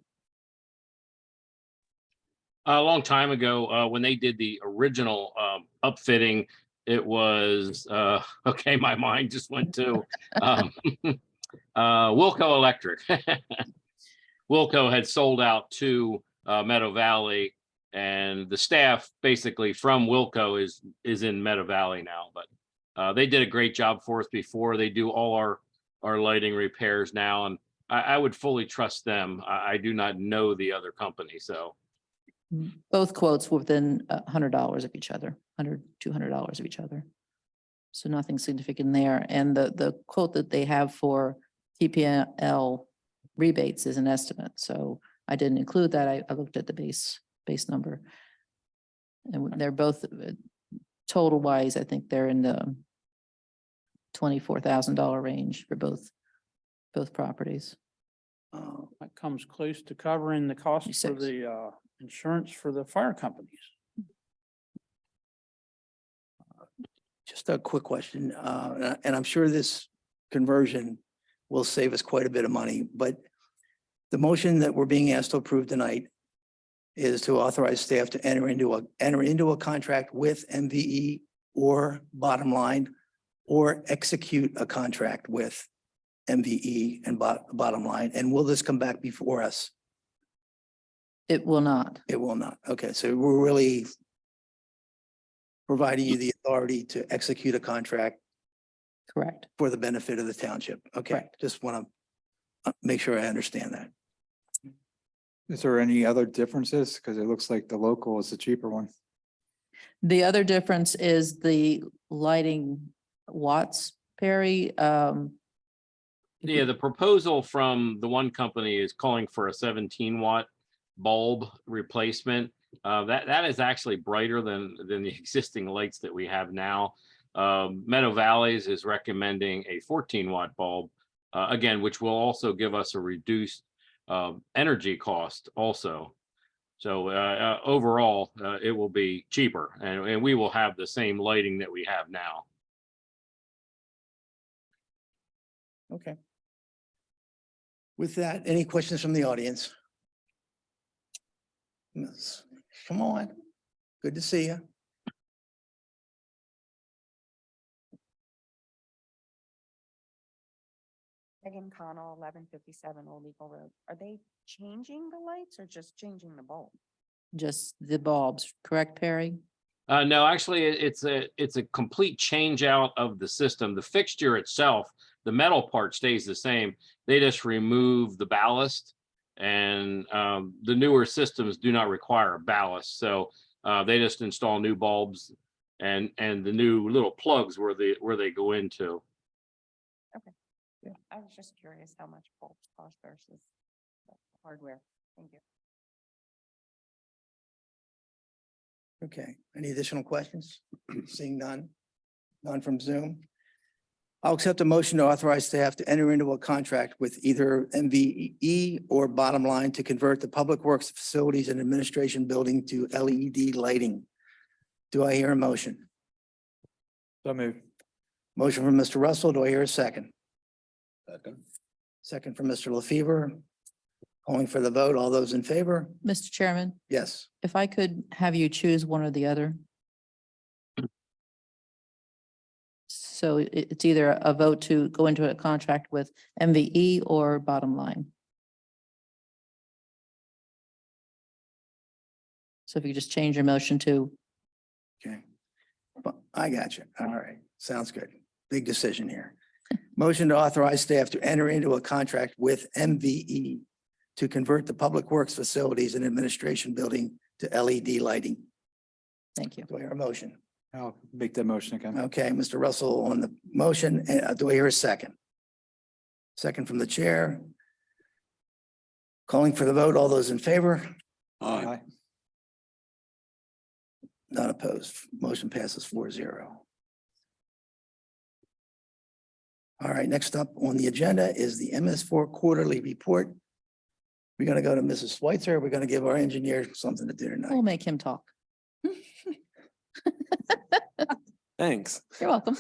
Speaker 14: A long time ago, when they did the original upfitting, it was, okay, my mind just went to Wilco Electric. Wilco had sold out to Meadow Valley, and the staff basically from Wilco is in Meadow Valley now. But they did a great job for us before. They do all our lighting repairs now, and I would fully trust them. I do not know the other company, so.
Speaker 4: Both quotes were within $100 of each other, $100, $200 of each other. So nothing significant there. And the quote that they have for TPL rebates is an estimate. So I didn't include that. I looked at the base number. And they're both total wise, I think they're in the $24,000 range for both properties.
Speaker 12: That comes close to covering the cost for
Speaker 4: 26.
Speaker 12: the insurance for the fire companies.
Speaker 1: Just a quick question, and I'm sure this conversion will save us quite a bit of money, but the motion that we're being asked to approve tonight is to authorize staff to enter into a contract with MVE or Bottom Line, or execute a contract with MVE and Bottom Line. And will this come back before us?
Speaker 4: It will not.
Speaker 1: It will not. Okay, so we're really providing you the authority to execute a contract
Speaker 4: Correct.
Speaker 1: for the benefit of the township. Okay,
Speaker 4: Correct.
Speaker 1: just want to make sure I understand that.
Speaker 6: Is there any other differences? Because it looks like the local is the cheaper one.
Speaker 4: The other difference is the lighting watts, Perry.
Speaker 14: Yeah, the proposal from the one company is calling for a 17 watt bulb replacement. That is actually brighter than the existing lights that we have now. Meadow Valleys is recommending a 14 watt bulb, again, which will also give us a reduced energy cost also. So overall, it will be cheaper, and we will have the same lighting that we have now.
Speaker 1: Okay. With that, any questions from the audience? Yes. Come on. Good to see you.
Speaker 15: Megan Connell, 1157 Old Eagle Road. Are they changing the lights or just changing the bulb?
Speaker 4: Just the bulbs, correct, Perry?
Speaker 14: No, actually, it's a complete change out of the system. The fixture itself, the metal part stays the same. They just remove the ballast, and the newer systems do not require a ballast. So they just install new bulbs and the new little plugs where they go into.
Speaker 15: Okay. Yeah. I was just curious how much bulbs cost versus the hardware. Thank you.
Speaker 1: Okay, any additional questions? Seeing none? None from Zoom? I'll accept a motion to authorize staff to enter into a contract with either MVE or Bottom Line to convert the Public Works Facilities and Administration Building to LED lighting. Do I hear a motion?
Speaker 6: So moved.
Speaker 1: Motion from Mr. Russell. Do I hear a second?
Speaker 2: Second.
Speaker 1: Second from Mr. LaFever. Calling for the vote. All those in favor?
Speaker 4: Mr. Chairman,
Speaker 1: Yes.
Speaker 4: if I could have you choose one or the other. So it's either a vote to go into a contract with MVE or bottom line. So if you could just change your motion to,
Speaker 1: Okay. But I got you. All right. Sounds good. Big decision here. Motion to authorize staff to enter into a contract with MVE to convert the Public Works Facilities and Administration Building to LED lighting.
Speaker 4: thank you.
Speaker 1: Do I hear a motion?
Speaker 6: I'll make that motion again.
Speaker 1: Okay, Mr. Russell on the motion. Do I hear a second? Second from the chair. Calling for the vote. All those in favor?
Speaker 6: Aye.
Speaker 1: Not opposed. Motion passes 4-0. All right, next up on the agenda is the MS4 quarterly report. We're gonna go to Mrs. Switzer. We're gonna give our engineer something to do
Speaker 4: We'll
Speaker 1: tonight.
Speaker 4: make him talk.
Speaker 16: Thanks.
Speaker 4: You're welcome.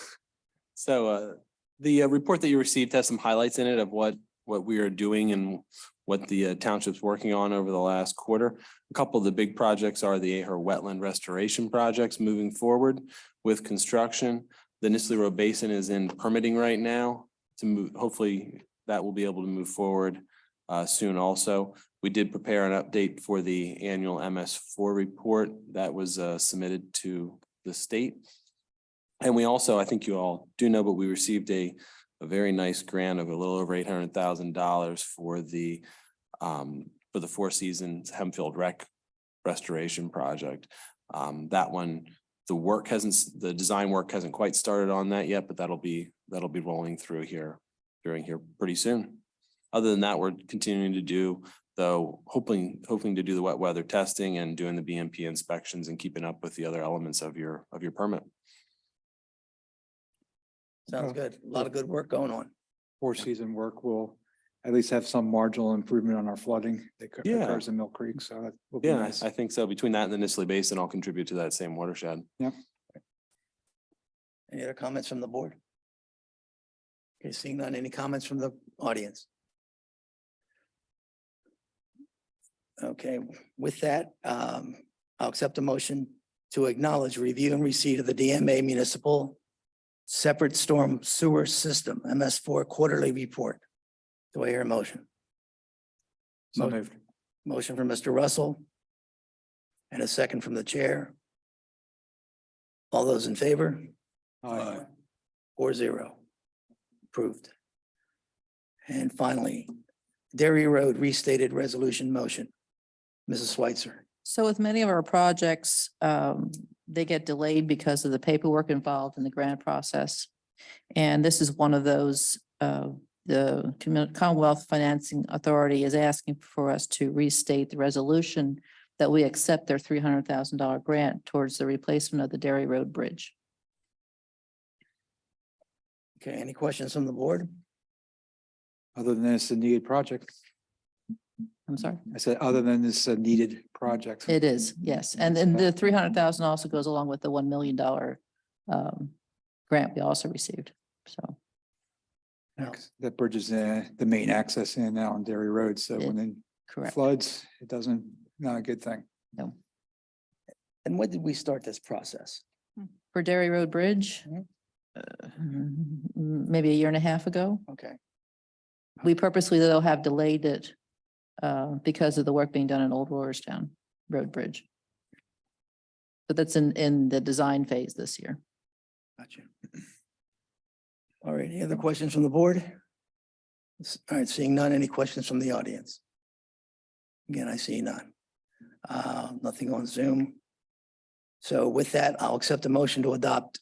Speaker 16: So the report that you received has some highlights in it of what we are doing and what the township's working on over the last quarter. A couple of the big projects are the Aher Wetland Restoration projects moving forward with construction. The Nisley Road Basin is in permitting right now to move. Hopefully that will be able to move forward soon also. We did prepare an update for the annual MS4 report that was submitted to the state. And we also, I think you all do know, but we received a very nice grant of a little over $800,000 for the Four Seasons Hempfield Rec restoration project. That one, the design work hasn't quite started on that yet, but that'll be rolling through here pretty soon. Other than that, we're continuing to do, though, hoping to do the wet weather testing and doing the BMP inspections and keeping up with the other elements of your permit.
Speaker 1: Sounds good. A lot of good work going on.
Speaker 6: Four-season work will at least have some marginal improvement on our flooding that
Speaker 16: Yeah.
Speaker 6: occurs in Mill Creek, so that will be
Speaker 16: Yeah,
Speaker 6: nice.
Speaker 16: I think so. Between that and the Nisley Basin, I'll contribute to that same watershed.
Speaker 1: Any other comments from the board? Okay, seeing none, any comments from the audience? Okay, with that, I'll accept a motion to acknowledge review and receipt of the DMA Municipal Separate Storm Sewer System, MS4 quarterly report. Do I hear a motion?
Speaker 6: So
Speaker 1: Mo-
Speaker 6: moved.
Speaker 1: Motion from Mr. Russell. And a second from the chair. All those in favor?
Speaker 6: Aye.
Speaker 1: 4-0. Approved. And finally, Dairy Road restated resolution motion. Mrs. Switzer.
Speaker 4: So with many of our projects, they get delayed because of the paperwork involved in the grant process. And this is one of those, the Commonwealth Financing Authority is asking for us to restate the resolution that we accept their $300,000 grant towards the replacement of the Dairy Road Bridge.
Speaker 1: Okay, any questions from the board?
Speaker 6: Other than this, a needed project.
Speaker 4: I'm sorry.
Speaker 6: I said, other than this needed project.
Speaker 4: It is, yes. And then the 300,000 also goes along with the $1 million grant we also received. So
Speaker 6: That bridge is the main access in now on Dairy Road, so when it
Speaker 4: correct.
Speaker 6: floods, it doesn't, not a good thing.
Speaker 4: No.
Speaker 1: And when did we start this process?
Speaker 4: For Dairy Road Bridge, maybe a year and a half ago.
Speaker 1: Okay,
Speaker 4: We purposely though have delayed it because of the work being done in Old Roarstown Road Bridge. But that's in the design phase this year.
Speaker 1: gotcha. All right, any other questions from the board? All right, seeing none, any questions from the audience? Again, I see none. Nothing on Zoom. So with that, I'll accept a motion to adopt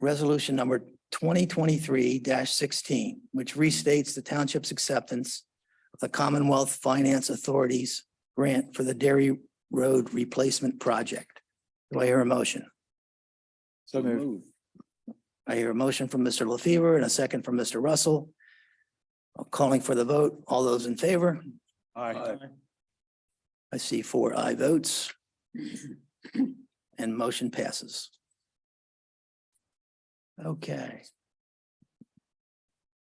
Speaker 1: resolution number 2023-16, which restates the township's acceptance of the Commonwealth Finance Authority's grant for the Dairy Road Replacement Project. Do I hear a motion?
Speaker 6: So moved.
Speaker 1: I hear a motion from Mr. LaFever and a second from Mr. Russell. I'm calling for the vote. All those in favor?
Speaker 6: Aye.
Speaker 1: I see 4 aye votes. And motion passes. Okay.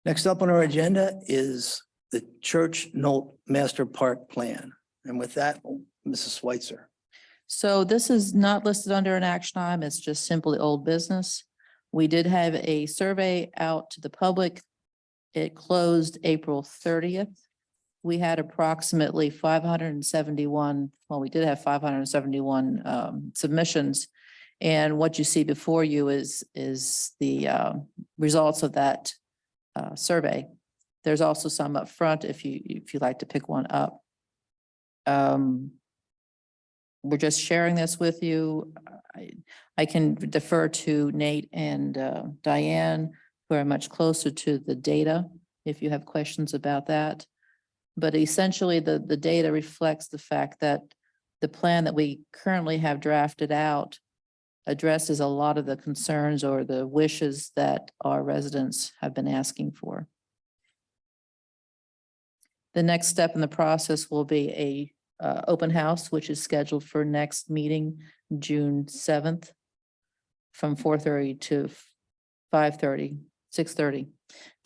Speaker 1: Next up on our agenda is the Church Knoll Master Park Plan. And with that, Mrs. Switzer.
Speaker 4: So this is not listed under an action item. It's just simply old business. We did have a survey out to the public. It closed April 30th. We had approximately 571, well, we did have 571 submissions. And what you see before you is the results of that survey. There's also some up front if you'd like to pick one up. We're just sharing this with you. I can defer to Nate and Diane, who are much closer to the data, if you have questions about that. But essentially, the data reflects the fact that the plan that we currently have drafted out addresses a lot of the concerns or the wishes that our residents have been asking for. The next step in the process will be a open house, which is scheduled for next meeting, June 7th, from 4:30 to 5:30, 6:30,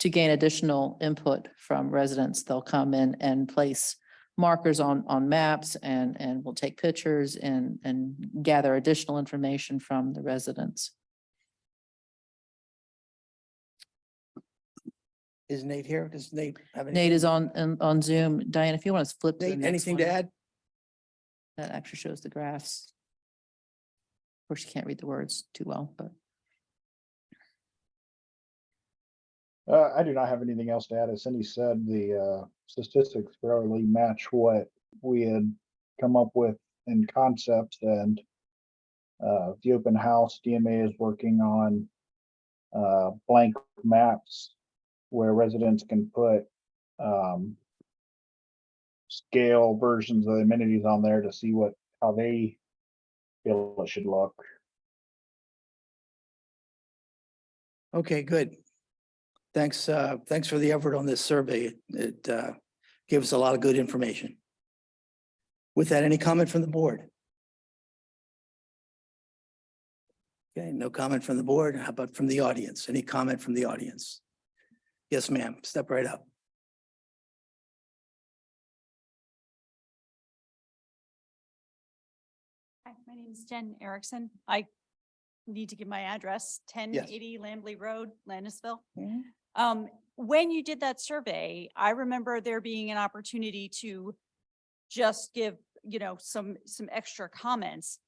Speaker 4: to gain additional input from residents. They'll come in and place markers on maps and we'll take pictures and gather additional information from the residents.
Speaker 1: Is Nate here? Does Nate have any?
Speaker 4: Nate is on Zoom. Diane, if you want to flip to the
Speaker 1: Nate,
Speaker 4: next
Speaker 1: anything
Speaker 4: one.
Speaker 1: to add?
Speaker 4: That actually shows the graphs. Of course, you can't read the words too well, but.
Speaker 17: I do not have anything else to add. As Cindy said, the statistics fairly match what we had come up with in concepts, and the open house DMA is working on blank maps where residents can put scale versions of the amenities on there to see how they feel it should look.
Speaker 1: Okay, good. Thanks, thanks for the effort on this survey. It gives us a lot of good information. With that, any comment from the board? Okay, no comment from the board. How about from the audience? Any comment from the audience? Yes, ma'am. Step right up.
Speaker 18: Hi, my name is Jen Erickson. I need to give my address, 1080 Lambley Road, Landisville. When you did that survey, I remember there being an opportunity to just give, some extra comments.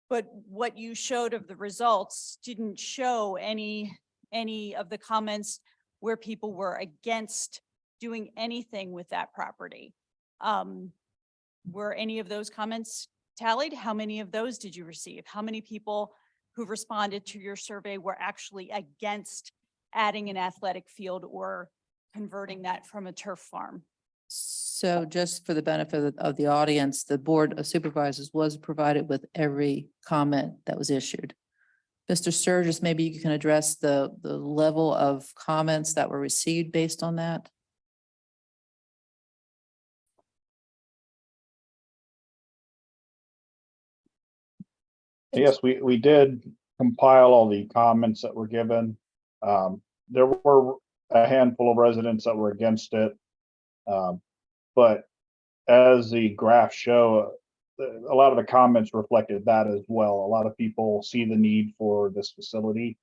Speaker 18: But what you showed of the results didn't show any of the comments where people were against doing anything with that property. Were any of those comments tallied? How many of those did you receive? How many people who responded to your survey were actually against adding an athletic field or converting that from a turf farm?
Speaker 4: So just for the benefit of the audience, the Board of Supervisors was provided with every comment that was issued. Mr. Sturgis, maybe you can address the level of comments that were received based on that.
Speaker 17: Yes, we did compile all the comments that were given. There were a handful of residents that were against it. But as the graphs show, a lot of the comments reflected that as well. A lot of people see the need for this facility.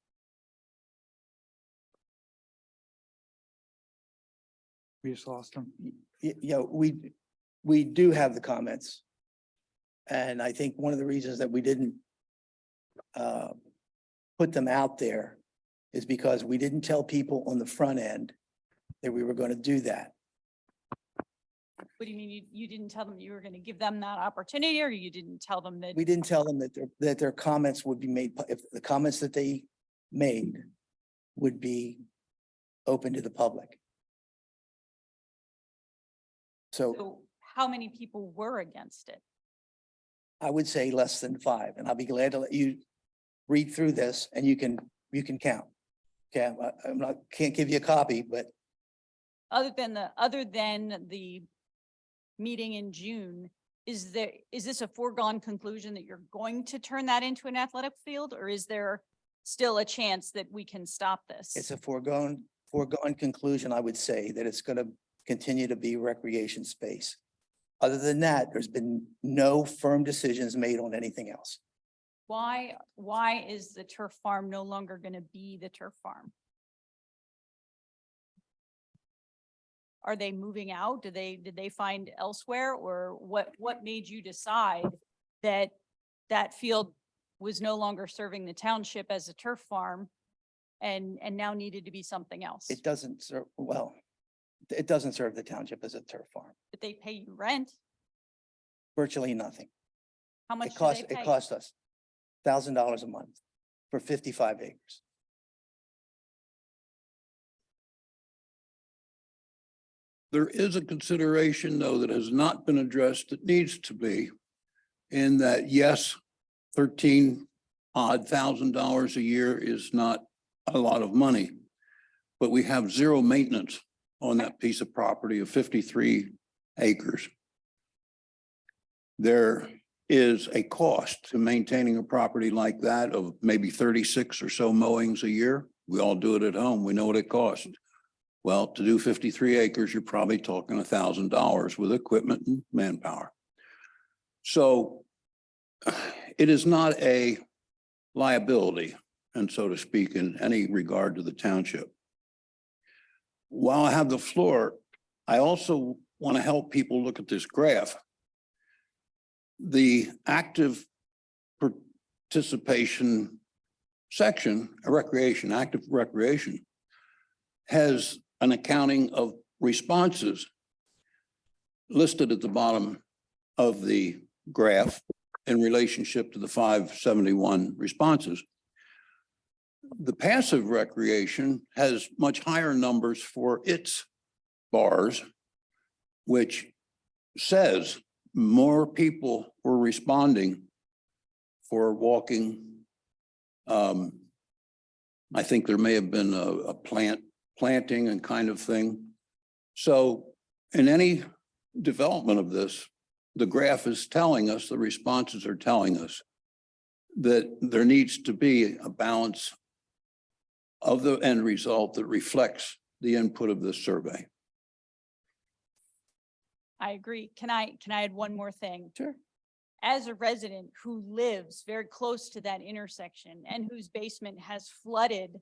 Speaker 6: We just lost them.
Speaker 1: Yeah, we do have the comments. And I think one of the reasons that we didn't put them out there is because we didn't tell people on the front end that we were going to do that.
Speaker 18: What do you mean? You didn't tell them you were going to give them that opportunity, or you didn't tell them that?
Speaker 1: We didn't tell them that their comments would be made, if the comments that they made would be open to the public.
Speaker 18: So how many people were against it?
Speaker 1: I would say less than 5, and I'll be glad to let you read through this and you can count. Okay, can't give you a copy, but
Speaker 18: Other than the meeting in June, is this a foregone conclusion that you're going to turn that into an athletic field, or is there still a chance that we can stop this?
Speaker 1: it's a foregone conclusion, I would say, that it's going to continue to be recreation space. Other than that, there's been no firm decisions made on anything else.
Speaker 18: Why is the turf farm no longer going to be the turf farm? Are they moving out? Did they find elsewhere, or what made you decide that that field was no longer serving the township as a turf farm and now needed to be something else?
Speaker 1: It doesn't serve, well, it doesn't serve the township as a turf farm,
Speaker 18: But they pay you rent.
Speaker 1: virtually nothing.
Speaker 18: How much
Speaker 1: It
Speaker 18: do
Speaker 1: costs,
Speaker 18: they pay?
Speaker 1: it cost us $1,000 a month for 55 acres.
Speaker 2: There is a consideration, though, that has not been addressed that needs to be. In that, yes, 13-odd thousand dollars a year is not a lot of money. But we have zero maintenance on that piece of property of 53 acres. There is a cost to maintaining a property like that of maybe 36 or so mowings a year. We all do it at home. We know what it costs. Well, to do 53 acres, you're probably talking $1,000 with equipment and manpower. So it is not a liability, and so to speak, in any regard to the township. While I have the floor, I also want to help people look at this graph. The active participation section, recreation, active recreation, has an accounting of responses listed at the bottom of the graph in relationship to the 571 responses. The passive recreation has much higher numbers for its bars, which says more people were responding for walking. I think there may have been a planting and kind of thing. So in any development of this, the graph is telling us, the responses are telling us that there needs to be a balance of the end result that reflects the input of this survey.
Speaker 18: I agree. Can I add one more thing?
Speaker 1: Sure.
Speaker 18: As a resident who lives very close to that intersection and whose basement has flooded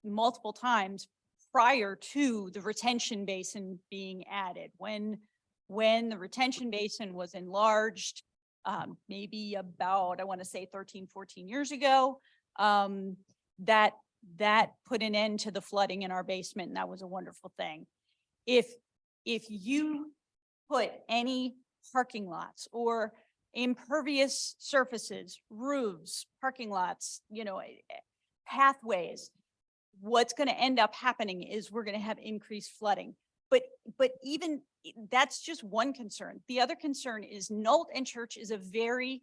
Speaker 18: multiple times prior to the retention basin being added, when the retention basin was enlarged, maybe about, I want to say 13, 14 years ago, that put an end to the flooding in our basement, and that was a wonderful thing. If you put any parking lots or impervious surfaces, roofs, parking lots, pathways, what's going to end up happening is we're going to have increased flooding. But even that's just one concern. The other concern is Nolt and Church is a very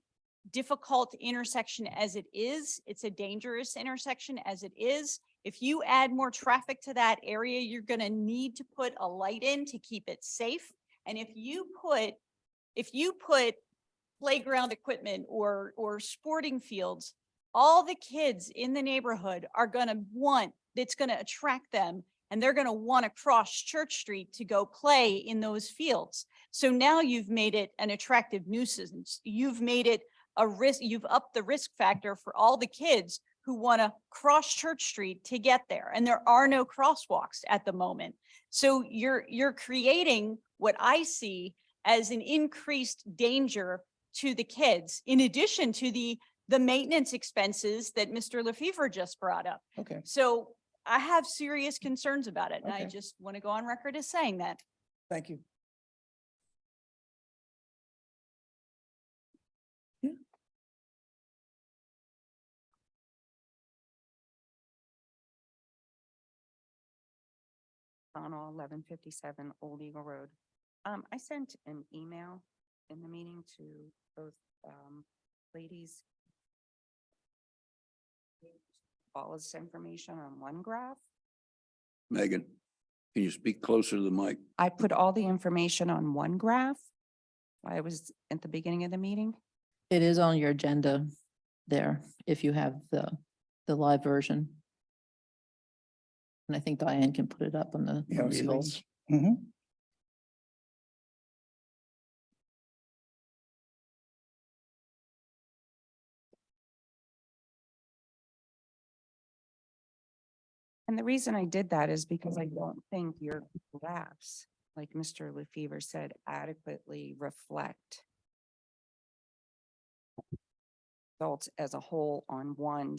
Speaker 18: difficult intersection as it is. It's a dangerous intersection as it is. If you add more traffic to that area, you're going to need to put a light in to keep it safe. And if you put playground equipment or sporting fields, all the kids in the neighborhood are going to want, it's going to attract them, and they're going to want to cross Church Street to go play in those fields. So now you've made it an attractive nuisance. You've made it a risk. You've upped the risk factor for all the kids who want to cross Church Street to get there. And there are no crosswalks at the moment. So you're creating what I see as an increased danger to the kids, in addition to the maintenance expenses that Mr. Lefevre just brought up.
Speaker 1: Okay.
Speaker 18: So I have serious concerns about it. And I
Speaker 1: Okay.
Speaker 18: just want to go on record as saying that.
Speaker 1: Thank you.
Speaker 15: On 1157 Old Eagle Road. I sent an email in the meeting to both ladies. All this information on one graph.
Speaker 2: Megan, can you speak closer to the mic?
Speaker 15: I put all the information on one graph. I was at the beginning of the meeting.
Speaker 4: It is on your agenda there, if you have the live version. And I think Diane can put it up on the
Speaker 1: Yeah,
Speaker 4: on the screen.
Speaker 1: results. Mhm.
Speaker 15: And the reason I did that is because I don't think your graphs, like Mr. LaFever said, adequately reflect results as a whole on one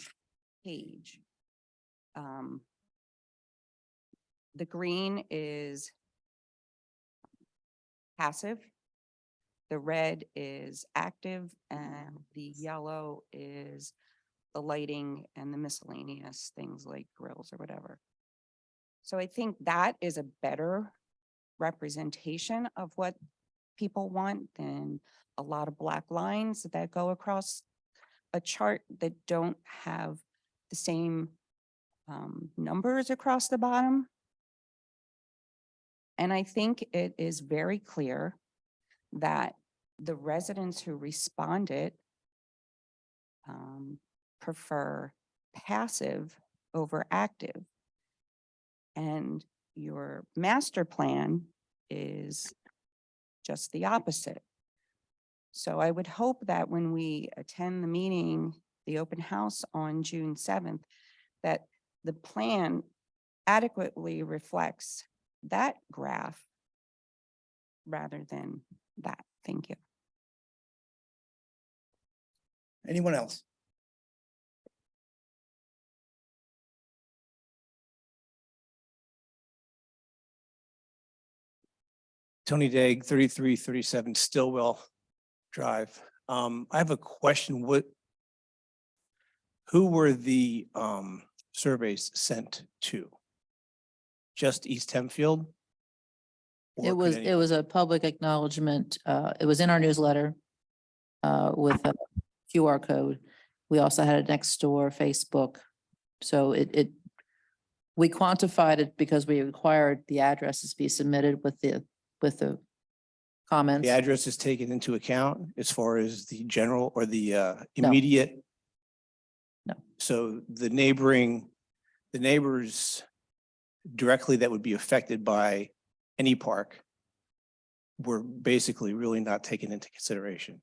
Speaker 15: page. The green is passive. The red is active and the yellow is the lighting and the miscellaneous things like grills or whatever. So I think that is a better representation of what people want than a lot of black lines that go across a chart that don't have the same numbers across the bottom. And I think it is very clear that the residents who responded prefer passive over active. And your master plan is just the opposite. So I would hope that when we attend the meeting, the open house on June 7th, that the plan adequately reflects that graph rather than that. Thank you.
Speaker 1: Anyone else?
Speaker 19: Tony Dagg, 3337 Stillwell Drive. I have a question. Who were the surveys sent to? Just East Hempfield? Or
Speaker 4: It
Speaker 19: could
Speaker 4: was a public acknowledgement. It was in our newsletter with a QR code. We also had it next door, Facebook. So we quantified it because we required the addresses be submitted with the comments.
Speaker 19: the address is taken into account as far as the general or the immediate?
Speaker 4: No.
Speaker 19: So the neighbors directly that would be affected by any park were basically really not taken into consideration.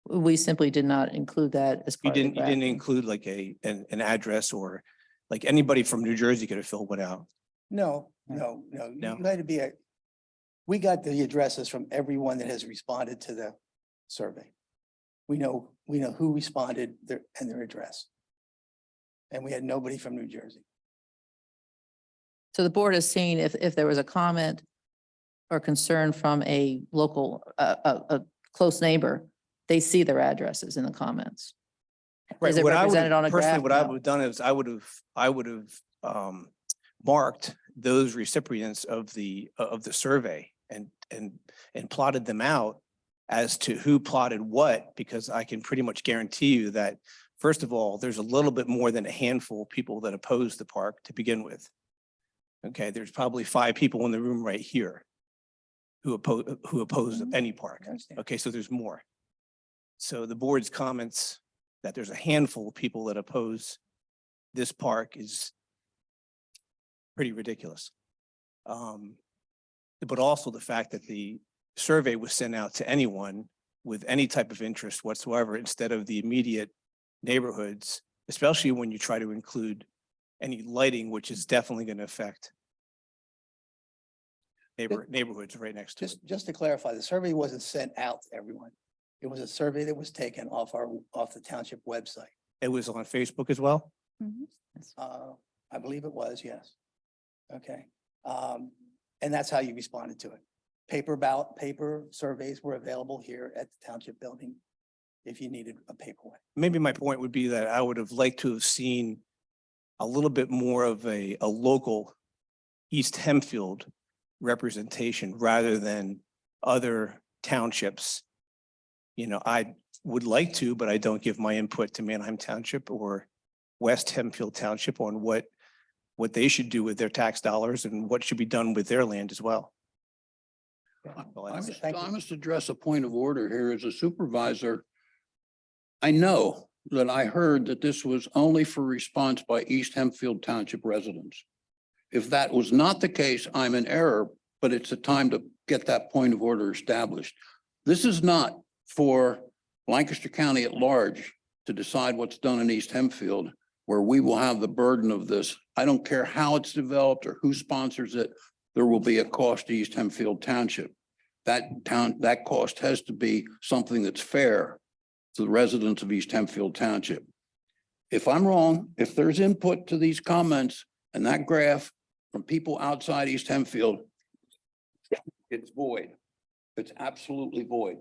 Speaker 4: We simply did not include that as
Speaker 19: You
Speaker 4: part of the
Speaker 19: didn't
Speaker 4: graph.
Speaker 19: include like an address, or like anybody from New Jersey could have filled one out.
Speaker 1: No.
Speaker 19: No.
Speaker 1: You had to be we got the addresses from everyone that has responded to the survey. We know who responded and their address. And we had nobody from New Jersey.
Speaker 4: So the board has seen if there was a comment or concern from a local, a close neighbor, they see their addresses in the comments. Is it
Speaker 19: What I would
Speaker 4: represented on a
Speaker 19: personally,
Speaker 4: graph?
Speaker 19: what I
Speaker 4: No.
Speaker 19: would have done is I would have marked those recipients of the survey and plotted them out as to who plotted what, because I can pretty much guarantee you that, first of all, there's a little bit more than a handful of people that oppose the park to begin with. Okay, there's probably 5 people in the room right here who oppose any park. Okay, so there's more. So the board's comments that there's a handful of people that oppose this park is pretty ridiculous. But also the fact that the survey was sent out to anyone with any type of interest whatsoever instead of the immediate neighborhoods, especially when you try to include any lighting, which is definitely going to affect neighborhoods right next to it.
Speaker 1: Just to clarify, the survey wasn't sent out to everyone. It was a survey that was taken off the township website.
Speaker 19: It was on Facebook as well?
Speaker 1: I believe it was, yes. Okay. And that's how you responded to it. Paper surveys were available here at the township building if you needed a paper one.
Speaker 19: Maybe my point would be that I would have liked to have seen a little bit more of a local East Hempfield representation rather than other townships. You know, I would like to, but I don't give my input to Manheim Township or West Hempfield Township on what they should do with their tax dollars and what should be done with their land as well.
Speaker 2: I must address a point of order here as a supervisor. I know that I heard that this was only for response by East Hempfield Township residents. If that was not the case, I'm in error, but it's a time to get that point of order established. This is not for Lancaster County at large to decide what's done in East Hempfield, where we will have the burden of this. I don't care how it's developed or who sponsors it, there will be a cost to East Hempfield Township. That cost has to be something that's fair to the residents of East Hempfield Township. If I'm wrong, if there's input to these comments and that graph from people outside East Hempfield, it's void. It's absolutely void.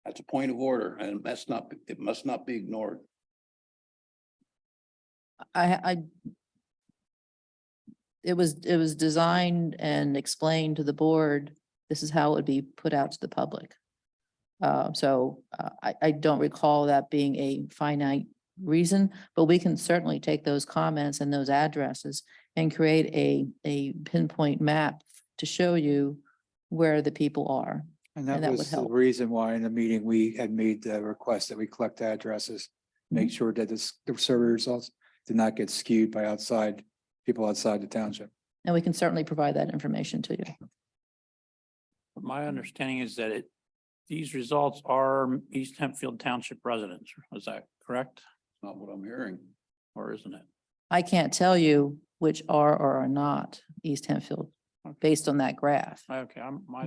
Speaker 2: That's a point of order, and it must not be ignored.
Speaker 4: It was designed and explained to the board. This is how it would be put out to the public. I don't recall that being a finite reason, but we can certainly take those comments and those addresses and create a pinpoint map to show you where the people are.
Speaker 6: And that
Speaker 4: that would
Speaker 6: was the
Speaker 4: help.
Speaker 6: reason why in the meeting we had made the request that we collect addresses, make sure that the survey results did not get skewed by people outside the township.
Speaker 4: And we can certainly provide that information to you.
Speaker 12: My understanding is that these results are East Hempfield Township residents. Is that correct?
Speaker 2: Not what I'm hearing.
Speaker 12: Or isn't it?
Speaker 4: I can't tell you which are or are not East Hempfield based on that graph.
Speaker 12: Okay,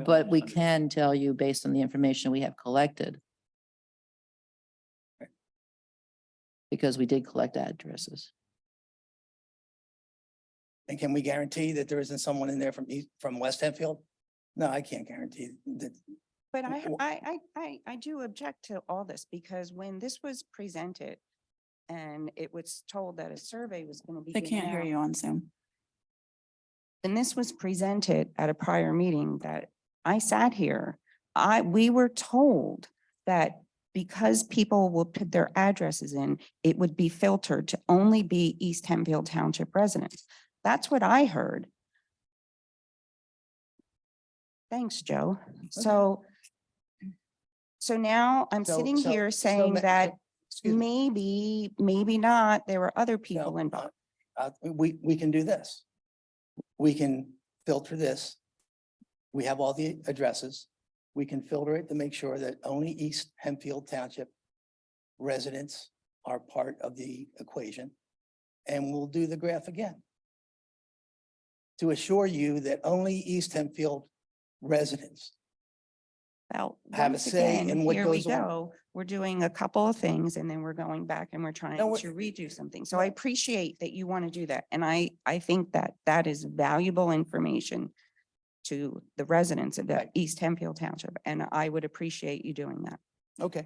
Speaker 4: But we can tell you based on the information we have collected. Because we did collect addresses.
Speaker 1: And can we guarantee that there isn't someone in there from West Hempfield? No, I can't guarantee that.
Speaker 15: But I do object to all this because when this was presented and it was told that a survey was going to be.
Speaker 18: They can't hear you on Zoom.
Speaker 15: When this was presented at a prior meeting that I sat here, we were told that because people will put their addresses in, it would be filtered to only be East Hempfield Township residents. That's what I heard. Thanks, Joe. So now I'm sitting here saying that maybe not, there were other people involved.
Speaker 1: We can do this. We can filter this. We have all the addresses. We can filter it to make sure that only East Hempfield Township residents are part of the equation. And we'll do the graph again to assure you that only East Hempfield residents
Speaker 15: Well,
Speaker 1: have a
Speaker 15: once
Speaker 1: say
Speaker 15: again,
Speaker 1: in what
Speaker 15: here we
Speaker 1: goes on.
Speaker 15: go. We're doing a couple of things and then we're going back and we're trying
Speaker 1: No,
Speaker 15: to redo something. So I appreciate that you want to do that. And I think that that is valuable information to the residents of the East Hempfield Township. And I would appreciate you doing that.
Speaker 1: Okay.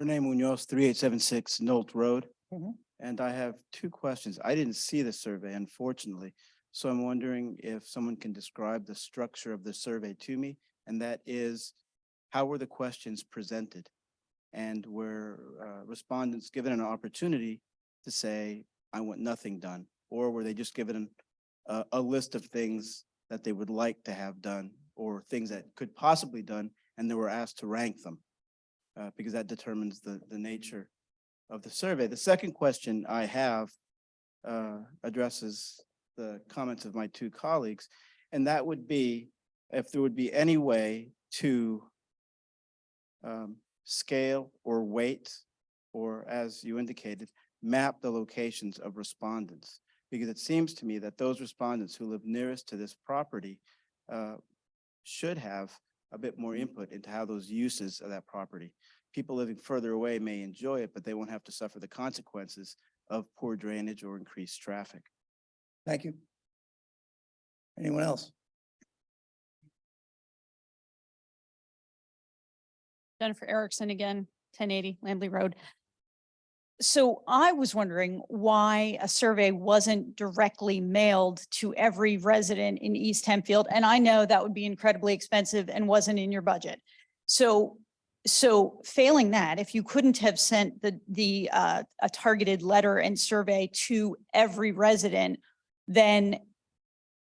Speaker 20: Rene Munoz, 3876 Nolt Road.
Speaker 1: Mhm.
Speaker 20: And I have two questions. I didn't see the survey, unfortunately. So I'm wondering if someone can describe the structure of the survey to me. And that is, how were the questions presented? And were respondents given an opportunity to say, I want nothing done? Or were they just given a list of things that they would like to have done or things that could possibly done, and they were asked to rank them? Because that determines the nature of the survey. The second question I have addresses the comments of my two colleagues, and that would be if there would be any way to scale or weight, or as you indicated, map the locations of respondents. Because it seems to me that those respondents who live nearest to this property should have a bit more input into how those uses of that property. People living further away may enjoy it, but they won't have to suffer the consequences of poor drainage or increased traffic.
Speaker 1: Thank you. Anyone else?
Speaker 18: Jennifer Erickson again, 1080 Lambley Road. So I was wondering why a survey wasn't directly mailed to every resident in East Hempfield. And I know that would be incredibly expensive and wasn't in your budget. So failing that, if you couldn't have sent a targeted letter and survey to every resident, then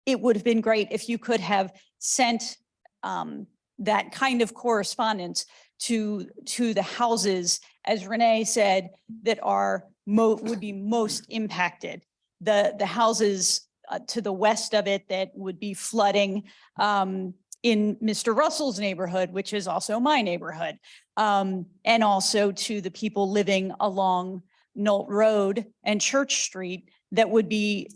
Speaker 18: it would have been great if you could have sent that kind of correspondence to the houses, as Renee said, that are would be most impacted. The houses to the west of it that would be flooding in Mr. Russell's neighborhood, which is also my neighborhood. And also to the people living along Knoll Road and Church Street that would be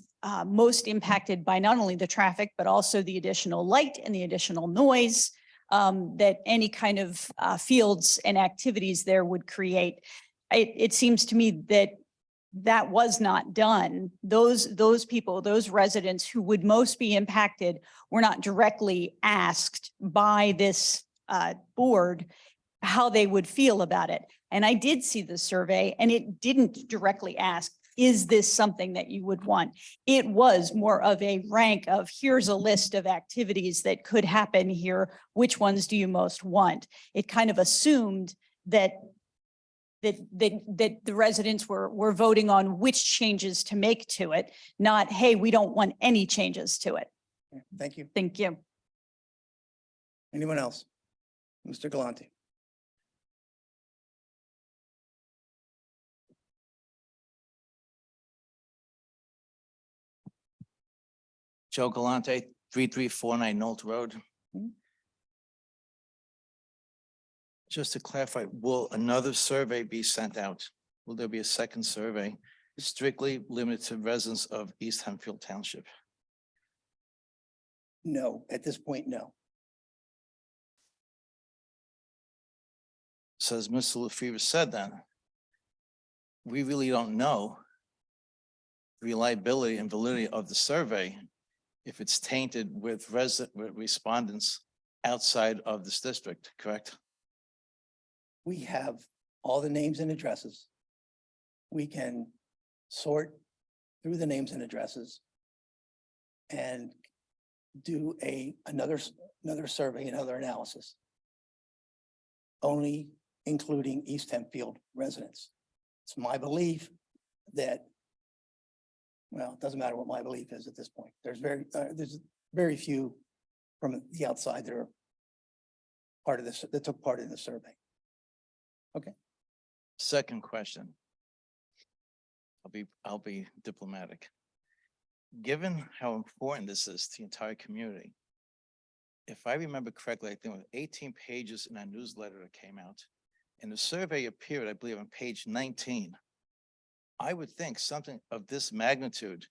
Speaker 18: most impacted by not only the traffic, but also the additional light and the additional noise that any kind of fields and activities there would create. It seems to me that that was not done. Those people, those residents who would most be impacted were not directly asked by this board how they would feel about it. And I did see the survey and it didn't directly ask, is this something that you would want? It was more of a rank of here's a list of activities that could happen here. Which ones do you most want? It kind of assumed that the residents were voting on which changes to make to it, not, hey, we don't want any changes to it.
Speaker 1: Thank you.
Speaker 18: Thank you.
Speaker 1: Anyone else? Mr. Galante.
Speaker 21: Joe Galante, 3349 Knoll Road. Just to clarify, will another survey be sent out? Will there be a second survey strictly limited to residents of East Hempfield Township?
Speaker 1: No, at this point, no.
Speaker 21: So as Mr. LaFever said then, we really don't know the reliability and validity of the survey if it's tainted with respondents outside of this district, correct?
Speaker 1: We have all the names and addresses. We can sort through the names and addresses and do another survey, another analysis, only including East Hempfield residents. It's my belief that, well, it doesn't matter what my belief is at this point. There's very few from the outside that are part of this, that took part in the survey. Okay.
Speaker 21: Second question. I'll be diplomatic. Given how important this is to the entire community, if I remember correctly, I think it was 18 pages in our newsletter that came out, and the survey appeared, I believe, on page 19. I would think something of this magnitude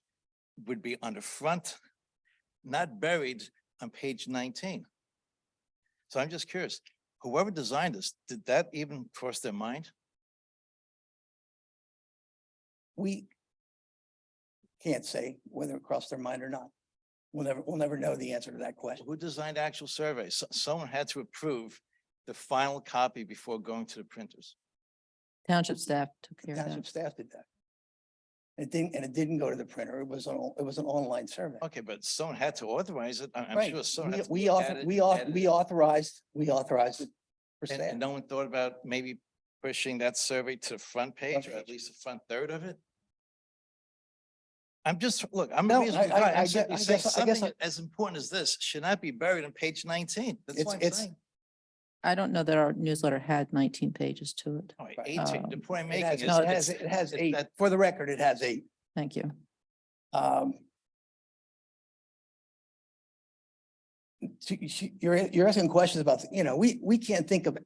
Speaker 21: would be on the front, not buried on page 19. So I'm just curious, whoever designed this, did that even cross their mind?
Speaker 1: We can't say whether it crossed their mind or not. We'll never know the answer to that question.
Speaker 21: Who designed the actual survey? Someone had to approve the final copy before going to the printers.
Speaker 4: Township staff took care of
Speaker 1: Township
Speaker 4: that.
Speaker 1: staff did that. It didn't go to the printer. It was an online survey.
Speaker 21: Okay, but someone had to authorize it. I'm
Speaker 1: Right.
Speaker 21: sure someone had to
Speaker 1: We
Speaker 21: look at it, edit it.
Speaker 1: authorized it for staff.
Speaker 21: And no one thought about maybe pushing that survey to the front page, or at
Speaker 1: page.
Speaker 21: least the front third of it? I'm just, look, I'm
Speaker 1: No,
Speaker 21: a reasonable
Speaker 1: I
Speaker 21: guy.
Speaker 1: get-
Speaker 21: I'm simply
Speaker 1: I
Speaker 21: saying
Speaker 1: guess- I guess
Speaker 21: something as important as this should not be buried on page 19. That's what I'm
Speaker 1: It's-
Speaker 21: saying.
Speaker 4: I don't know that our newsletter had 19 pages to it.
Speaker 21: All right, 18, the point I'm
Speaker 1: It
Speaker 21: making
Speaker 1: has,
Speaker 21: is.
Speaker 1: no,
Speaker 21: it's-
Speaker 1: it has
Speaker 21: it's
Speaker 1: 8.
Speaker 21: that-
Speaker 1: For the record, it has 8.
Speaker 4: Thank you.
Speaker 1: You're asking questions about, we can't think of,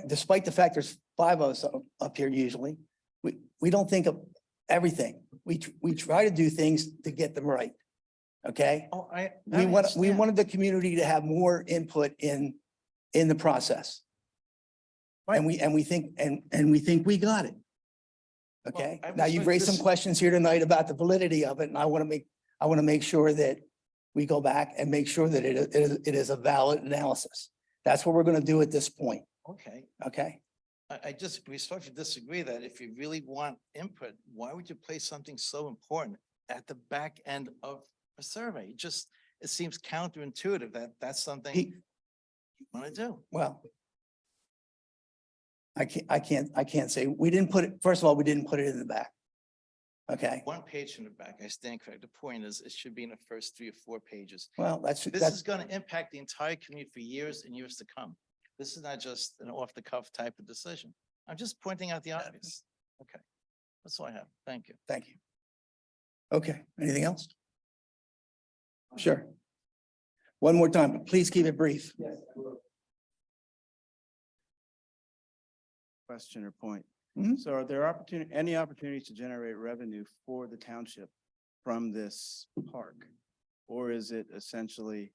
Speaker 1: despite the fact there's 5 of us up here usually, we don't think of everything. We try to do things to get them right. Okay?
Speaker 21: Oh, I
Speaker 1: We
Speaker 21: understand.
Speaker 1: wanted the community to have more input in the process. And we think we got it. Okay?
Speaker 21: I
Speaker 1: Now,
Speaker 21: was
Speaker 1: you've
Speaker 21: with
Speaker 1: raised some
Speaker 21: this-
Speaker 1: questions here tonight about the validity of it, and I want to make sure that we go back and make sure that it is a valid analysis. That's what we're going to do at this point.
Speaker 21: Okay,
Speaker 1: Okay?
Speaker 21: I just respectfully disagree that if you really want input, why would you place something so important at the back end of a survey? It seems counterintuitive that that's something you want to do.
Speaker 1: Well, I can't say, we didn't put it, first of all, we didn't put it in the back. Okay?
Speaker 21: One page in the back, I stand correct. The point is, it should be in the first 3 or 4 pages.
Speaker 1: Well,
Speaker 21: This is going to impact the entire community for years and years to come. This is not just an off-the-cuff type of decision. I'm just pointing out the obvious. Okay. That's all I have. Thank you.
Speaker 1: Thank you. Okay, anything else? Sure. One more time, but please keep it brief.
Speaker 20: Question or point.
Speaker 1: Mhm.
Speaker 20: So are there any opportunities to generate revenue for the township from this park? Or is it essentially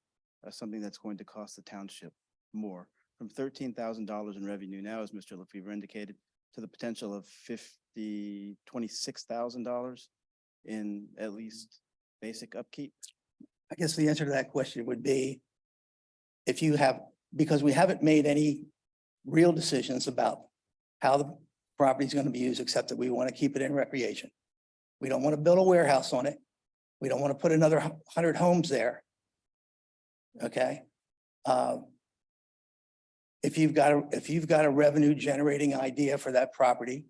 Speaker 20: something that's going to cost the township more? From $13,000 in revenue now, as Mr. LaFever indicated, to the potential of $26,000 in at least basic upkeep?
Speaker 1: I guess the answer to that question would be if you have, because we haven't made any real decisions about how the property is going to be used, except that we want to keep it in recreation. We don't want to build a warehouse on it. We don't want to put another 100 homes there. Okay? If you've got a revenue generating idea for that property,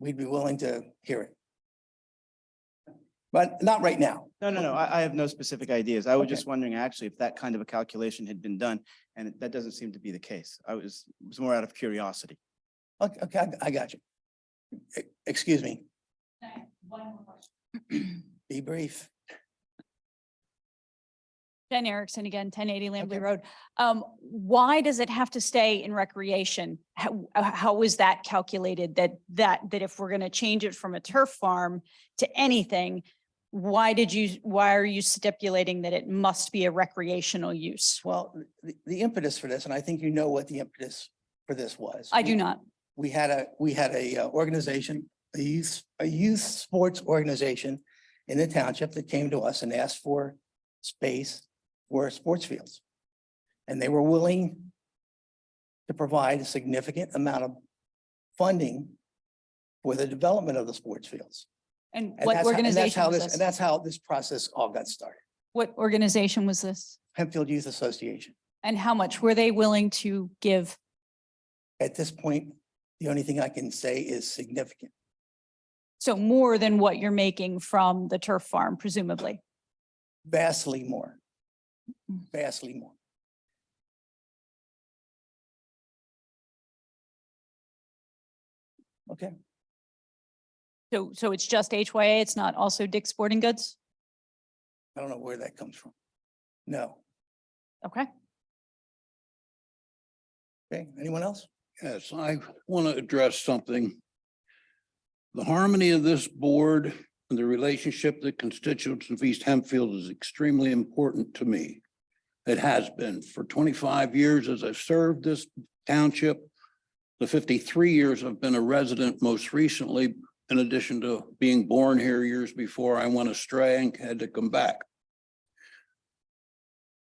Speaker 1: we'd be willing to hear it. But not right now.
Speaker 20: No. I have no specific ideas. I was
Speaker 1: Okay.
Speaker 20: just wondering actually if that kind of a calculation had been done, and that doesn't seem to be the case. It was more out of curiosity.
Speaker 1: Okay, I got you. Excuse me. Be brief.
Speaker 18: Jen Erickson again, 1080 Lambley
Speaker 1: Okay.
Speaker 18: Road. Why does it have to stay in recreation? How is that calculated that if we're going to change it from a turf farm to anything, why are you stipulating that it must be a recreational use?
Speaker 1: Well, the impetus for this, and I think you know what the impetus for this was.
Speaker 18: I do not.
Speaker 1: We had a organization, a youth sports organization in the township that came to us and asked for space for sports fields. And they were willing to provide a significant amount of funding for the development of the sports fields.
Speaker 18: And
Speaker 1: And
Speaker 18: what
Speaker 1: that's how- and that's
Speaker 18: organization
Speaker 1: how
Speaker 18: was
Speaker 1: this-
Speaker 18: this?
Speaker 1: And that's how this process all got started.
Speaker 18: What organization was this?
Speaker 1: Hempfield Youth Association.
Speaker 18: And how much were they willing to give?
Speaker 1: At this point, the only thing I can say is significant.
Speaker 18: So more than what you're making from the turf farm, presumably.
Speaker 1: Vastly more. Vastly more. Okay,
Speaker 18: So it's just HYA, it's not also Dick's Sporting Goods?
Speaker 1: I don't know where that comes from. No.
Speaker 18: Okay.
Speaker 1: Okay, anyone else?
Speaker 2: Yes, I want to address something. The harmony of this board and the relationship that constituents of East Hempfield is extremely important to me. It has been for 25 years as I've served this township. The 53 years I've been a resident, most recently, in addition to being born here years before I went astray and had to come back.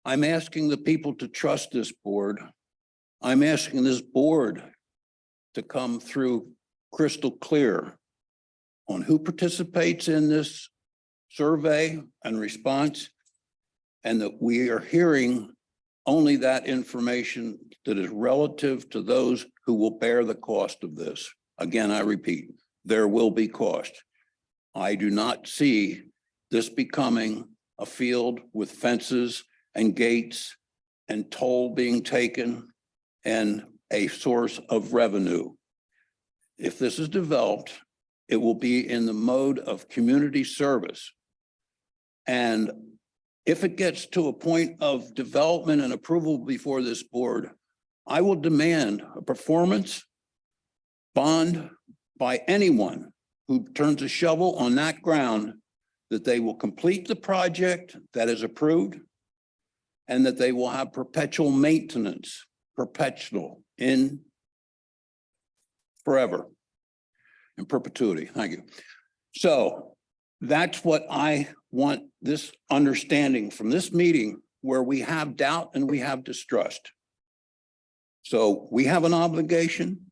Speaker 2: I'm asking the people to trust this board. I'm asking this board to come through crystal clear on who participates in this survey and response, and that we are hearing only that information that is relative to those who will bear the cost of this. Again, I repeat, there will be cost. I do not see this becoming a field with fences and gates and toll being taken and a source of revenue. If this is developed, it will be in the mode of community service. And if it gets to a point of development and approval before this board, I will demand a performance bond by anyone who turns a shovel on that ground that they will complete the project that is approved and that they will have perpetual maintenance, perpetual in forever, in perpetuity. Thank you. So that's what I want, this understanding from this meeting where we have doubt and we have distrust. So we have an obligation.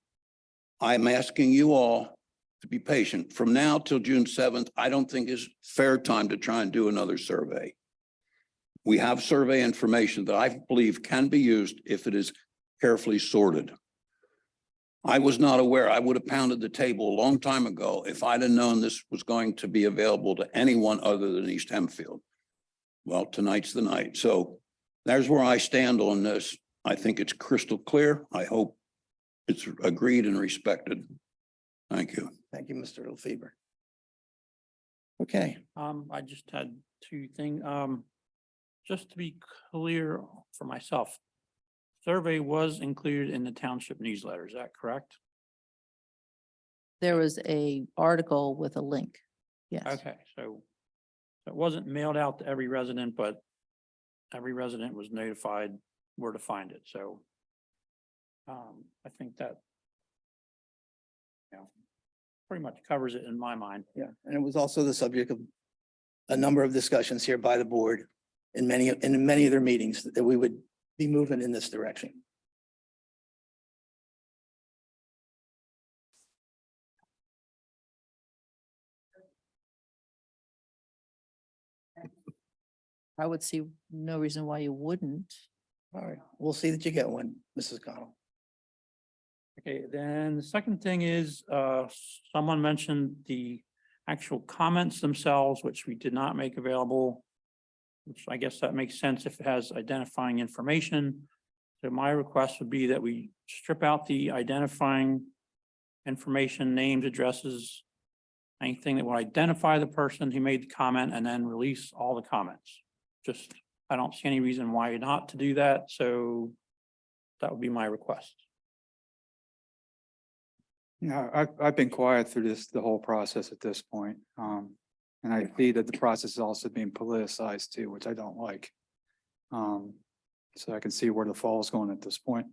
Speaker 2: I'm asking you all to be patient. From now till June 7th, I don't think is fair time to try and do another survey. We have survey information that I believe can be used if it is carefully sorted. I was not aware. I would have pounded the table a long time ago if I'd have known this was going to be available to anyone other than East Hempfield. Well, tonight's the night. So there's where I stand on this.
Speaker 3: I think it's crystal clear. I hope it's agreed and respected. Thank you.
Speaker 1: Thank you, Mr. LaFever. Okay,
Speaker 12: I just had two things, just to be clear for myself. Survey was included in the township newsletter, is that correct?
Speaker 4: There was a article with a link. Yes.
Speaker 12: Okay, so it wasn't mailed out to every resident, but every resident was notified where to find it, so I think that, pretty much covers it in my mind.
Speaker 1: yeah, and it was also the subject of a number of discussions here by the board in many of their meetings that we would be moving in this direction.
Speaker 4: I would see no reason why you wouldn't.
Speaker 1: All right, we'll see that you get one, Mrs. Connell.
Speaker 12: Okay, then the second thing is, someone mentioned the actual comments themselves, which we did not make available. Which I guess that makes sense if it has identifying information. So my request would be that we strip out the identifying information, names, addresses, anything that will identify the person who made the comment, and then release all the comments. Just, I don't see any reason why not to do that, so that would be my request.
Speaker 6: Yeah, I've been quiet through the whole process at this point. And I see that the process is also being politicized too, which I don't like. So I can see where the fall is going at this point.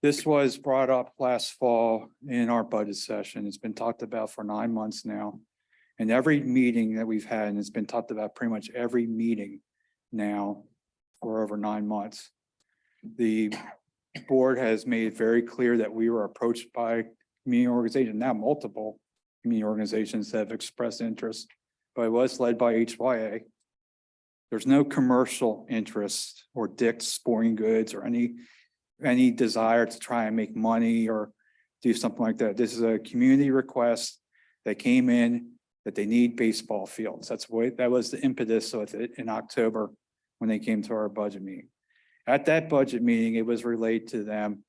Speaker 6: This was brought up last fall in our budget session. It's been talked about for 9 months now. And every meeting that we've had, and it's been talked about pretty much every meeting now for over 9 months. The board has made it very clear that we were approached by community organizations, now multiple community organizations that have expressed interest, but it was led by HYA. There's no commercial interest or Dick's Sporting Goods or any desire to try and make money or do something like that. This is a community request that came in that they need baseball fields. That was the impetus of it in October when they came to our budget meeting. At that budget meeting, it was relayed to them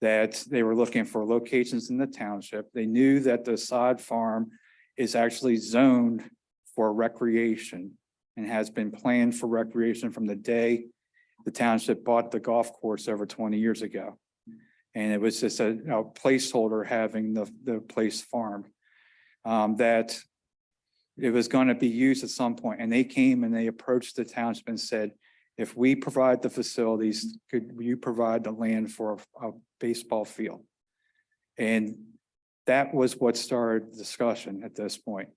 Speaker 6: that they were looking for locations in the township. They knew that the sod farm is actually zoned for recreation and has been planned for recreation from the day the township bought the golf course over 20 years ago. And it was just a placeholder having the place farmed. That it was going to be used at some point. And they came and they approached the township and said, if we provide the facilities, could you provide the land for a baseball field? And that was what started the discussion at this point.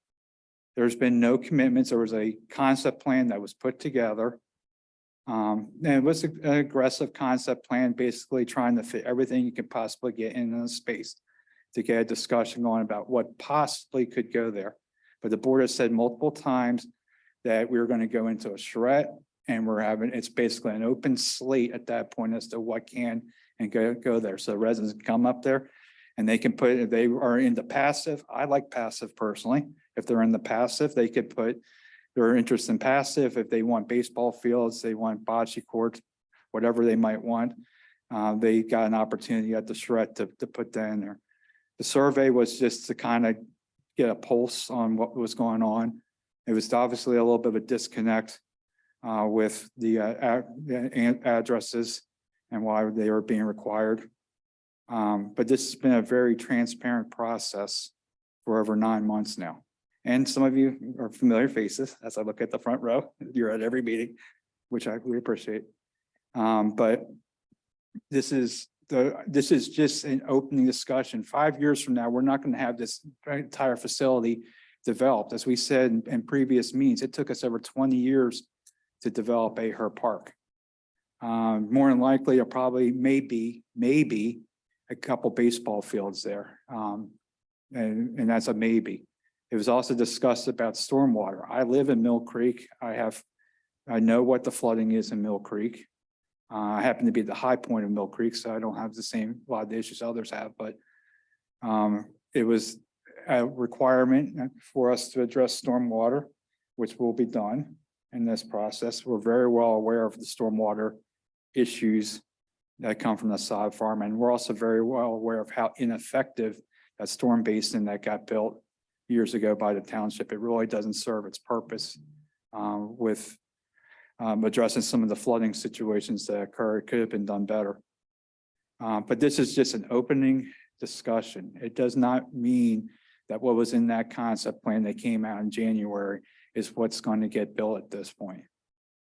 Speaker 6: There's been no commitments. There was a concept plan that was put together. And it was an aggressive concept plan, basically trying to fit everything you could possibly get in a space to get a discussion going about what possibly could go there. But the board has said multiple times that we were going to go into a charrette, and it's basically an open slate at that point as to what can and go there. So the residents can come up there and they can put, if they are into passive, I like passive personally. If they're in the passive, they could put their interest in passive. If they want baseball fields, they want bocce courts, whatever they might want. They got an opportunity at the charrette to put that in there. The survey was just to kind of get a pulse on what was going on. It was obviously a little bit of a disconnect with the addresses and why they were being required. But this has been a very transparent process for over 9 months now. And some of you are familiar faces as I look at the front row. You're at every meeting, which we appreciate. But this is just an opening discussion. 5 years from now, we're not going to have this entire facility developed. As we said in previous meetings, it took us over 20 years to develop Aher Park. More than likely, there probably maybe a couple baseball fields there. And that's a maybe. It was also discussed about stormwater. I live in Mill Creek. I know what the flooding is in Mill Creek. I happen to be at the high point of Mill Creek, so I don't have a lot of the issues others have, but it was a requirement for us to address stormwater, which will be done. in this process. We're very well aware of the stormwater issues that come from the sod farm, and we're also very well aware of how ineffective that storm basin that got built years ago by the township. It really doesn't serve its purpose with addressing some of the flooding situations that occur. It could have been done better. But this is just an opening discussion. It does not mean that what was in that concept plan that came out in January is what's going to get built at this point.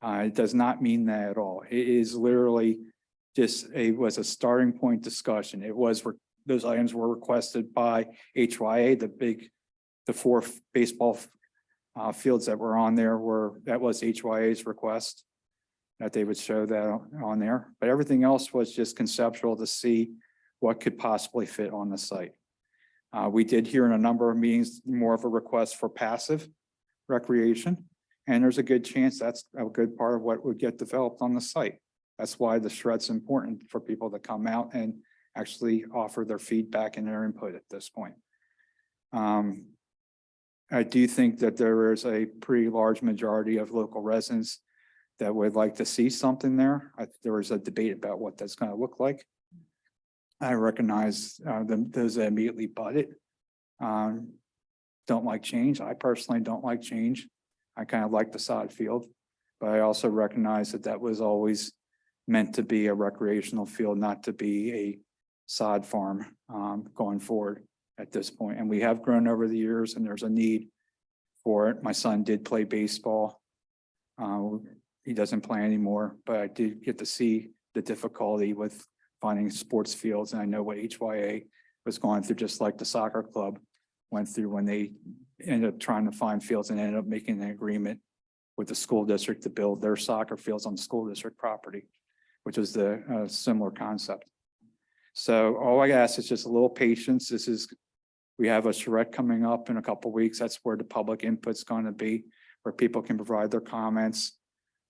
Speaker 6: It does not mean that at all. It is literally just was a starting point discussion. It was, those items were requested by HYA, the 4 baseball fields that were on there that was HYA's request, that they would show that on there. But everything else was just conceptual to see what could possibly fit on the site. We did hear in a number of meetings, more of a request for passive recreation. And there's a good chance that's a good part of what would get developed on the site. That's why the shred's important for people to come out and actually offer their feedback and their input at this point. I do think that there is a pretty large majority of local residents that would like to see something there. There was a debate about what that's going to look like. I recognize those that immediately butt it don't like change. I personally don't like change. I kind of like the sod field, but I also recognize that that was always meant to be a recreational field, not to be a sod farm going forward at this point. And we have grown over the years, and there's a need for it. My son did play baseball. He doesn't play anymore, but I did get to see the difficulty with finding sports fields. And I know what HYA was going through, just like the soccer club went through when they ended up trying to find fields and ended up making an agreement with the school district to build their soccer fields on school district property, which was the similar concept. So all I ask is just a little patience. We have a charrette coming up in a couple of weeks. That's where the public input's going to be, where people can provide their comments.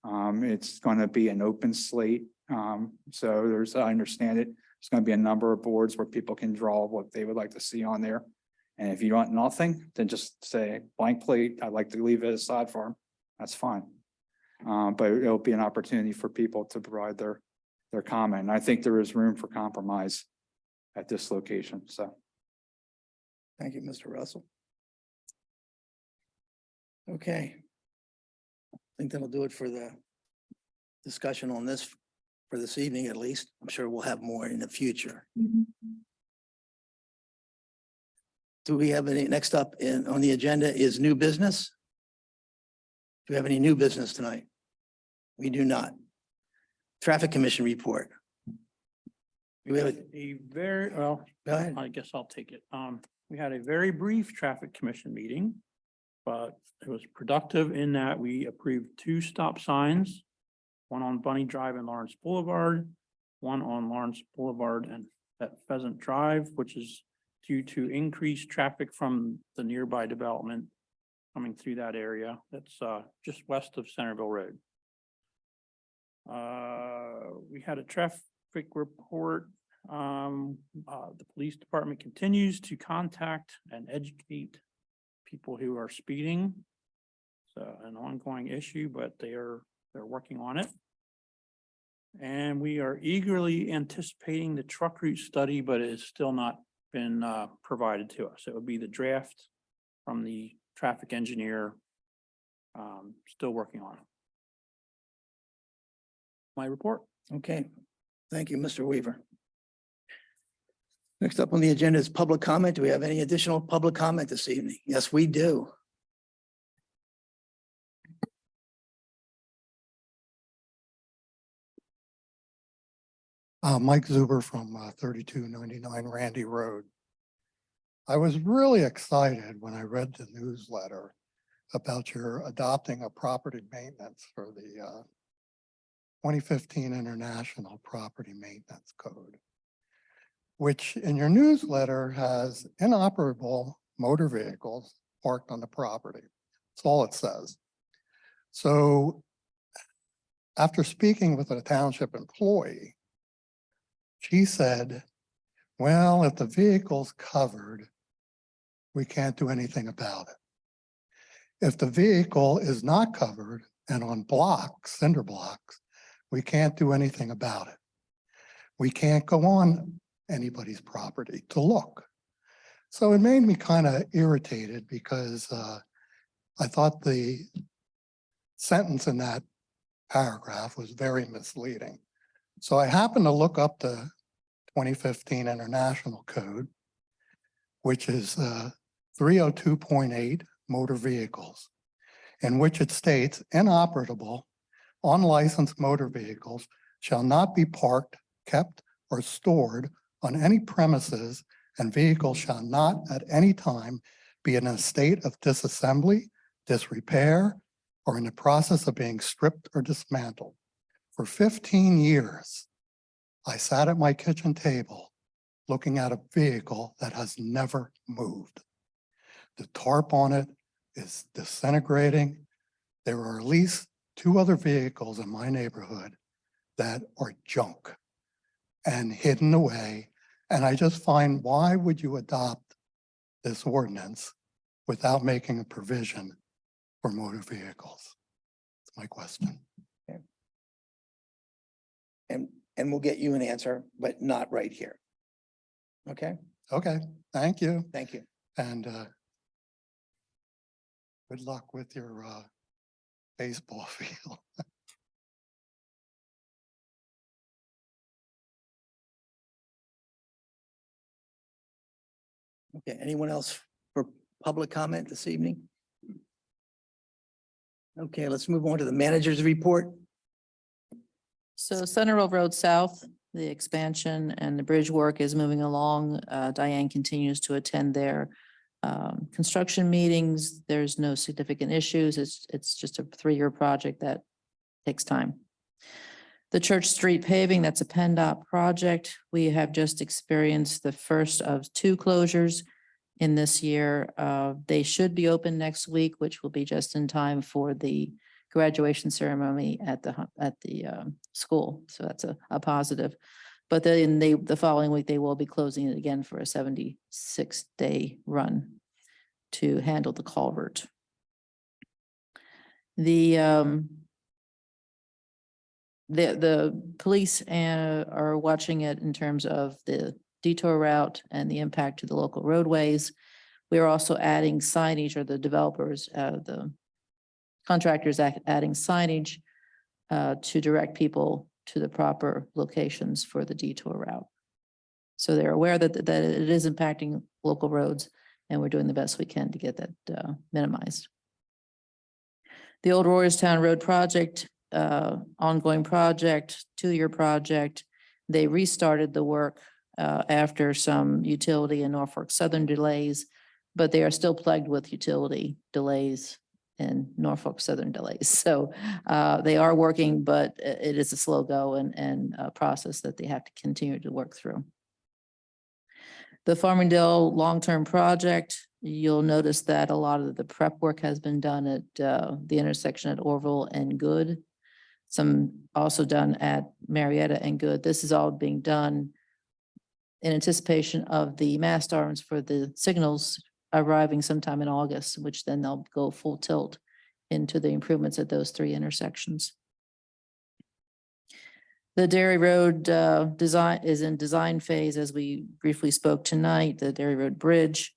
Speaker 6: It's going to be an open slate. So I understand it. There's going to be a number of boards where people can draw what they would like to see on there. And if you want nothing, then just say blank plate. I'd like to leave it as sod farm. That's fine. But it'll be an opportunity for people to provide their comment. And I think there is room for compromise at this location. So.
Speaker 1: Thank you, Mr. Russell. Okay. I think that'll do it for the discussion on this for this evening, at least. I'm sure we'll have more in the future. Do we have any, next up on the agenda is new business? Do we have any new business tonight? We do not. Traffic Commission report. We have
Speaker 12: A very, well,
Speaker 1: go ahead.
Speaker 12: I guess I'll take it. We had a very brief traffic commission meeting, but it was productive in that we approved 2 stop signs, one on Bunny Drive and Lawrence Boulevard, one on Lawrence Boulevard and at Pheasant Drive, which is due to increased traffic from the nearby development coming through that area. That's just west of Centerville Road. We had a traffic report. The police department continues to contact and educate people who are speeding. So an ongoing issue, but they're working on it. And we are eagerly anticipating the truck route study, but it has still not been provided to us. It would be the draft from the traffic engineer. Still working on it. My report.
Speaker 1: Okay. Thank you, Mr. Weaver. Next up on the agenda is public comment. Do we have any additional public comment this evening? Yes, we do.
Speaker 5: Mike Zuber from 3299 Randy Road. I was really excited when I read the newsletter about your adopting a property maintenance for the 2015 International Property Maintenance Code, which in your newsletter has inoperable motor vehicles parked on the property. That's all it says. So after speaking with a township employee, she said, well, if the vehicle's covered, we can't do anything about it. If the vehicle is not covered, And on blocks, cinder blocks, we can't do anything about it. We can't go on anybody's property to look. So it made me kind of irritated because I thought the sentence in that paragraph was very misleading. So I happened to look up the 2015 International Code, which is 302.8 motor vehicles, in which it states inoperable, unlicensed motor vehicles shall not be parked, kept, or stored on any premises, and vehicles shall not at any time be in a state of disassembly, disrepair, or in the process of being stripped or dismantled. For 15 years, I sat at my kitchen table looking at a vehicle that has never moved. The tarp on it is disintegrating. There are at least 2 other vehicles in my neighborhood that are junk and hidden away. And I just find, why would you adopt this ordinance without making a provision for motor vehicles? That's my question.
Speaker 1: And we'll get you an answer, but not right here. Okay,
Speaker 5: Okay, thank you.
Speaker 1: thank you.
Speaker 5: And good luck with your baseball field.
Speaker 1: Okay, anyone else for public comment this evening? Okay, let's move on to the manager's report.
Speaker 4: So Center Road South, the expansion and the bridge work is moving along. Diane continues to attend their construction meetings. There's no significant issues. It's just a 3-year project that takes time. The Church Street paving, that's a PennDOT project. We have just experienced the first of 2 closures in this year. They should be open next week, which will be just in time for the graduation ceremony at the school. So that's a positive. But then the following week, they will be closing it again for a 76-day run to handle the culvert. The police are watching it in terms of the detour route and the impact to the local roadways. We are also adding signage, or the developers, the contractors adding signage to direct people to the proper locations for the detour route. So they're aware that it is impacting local roads, and we're doing the best we can to get that minimized. The Old Royerstown Road project, ongoing project, 2-year project. They restarted the work after some utility and Norfolk Southern delays, but they are still plagued with utility delays and Norfolk Southern delays. So they are working, but it is a slow go and a process that they have to continue to work through. The Farmingdale long-term project, you'll notice that a lot of the prep work has been done at the intersection at Orville and Good. Some also done at Marietta and Good. This is all being done in anticipation of the mast arms for the signals arriving sometime in August, which then they'll go full tilt into the improvements at those 3 intersections. The Dairy Road design is in design phase, as we briefly spoke tonight, the Dairy Road Bridge.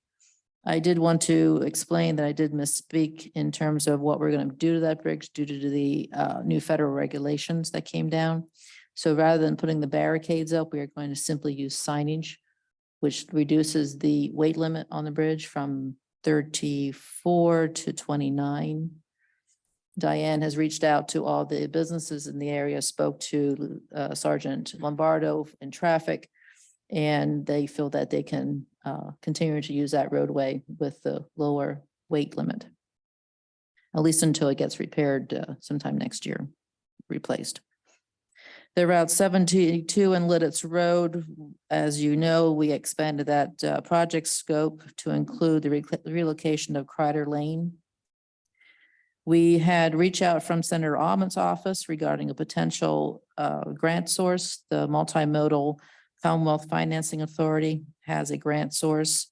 Speaker 4: I did want to explain that I did misspeak in terms of what we're going to do to that bridge due to the new federal regulations that came down. So rather than putting the barricades up, we are going to simply use signage, which reduces the weight limit on the bridge from 34 to 29. Diane has reached out to all the businesses in the area, spoke to Sergeant Lombardo in traffic, and they feel that they can continue to use that roadway with the lower weight limit, at least until it gets repaired sometime next year, replaced. The Route 72 and Lidditz Road, as you know, we expanded that project scope to include the relocation of Crider Lane. We had reach out from Senator Almond's office regarding a potential grant source. The Multimodal Commonwealth Financing Authority has a grant source.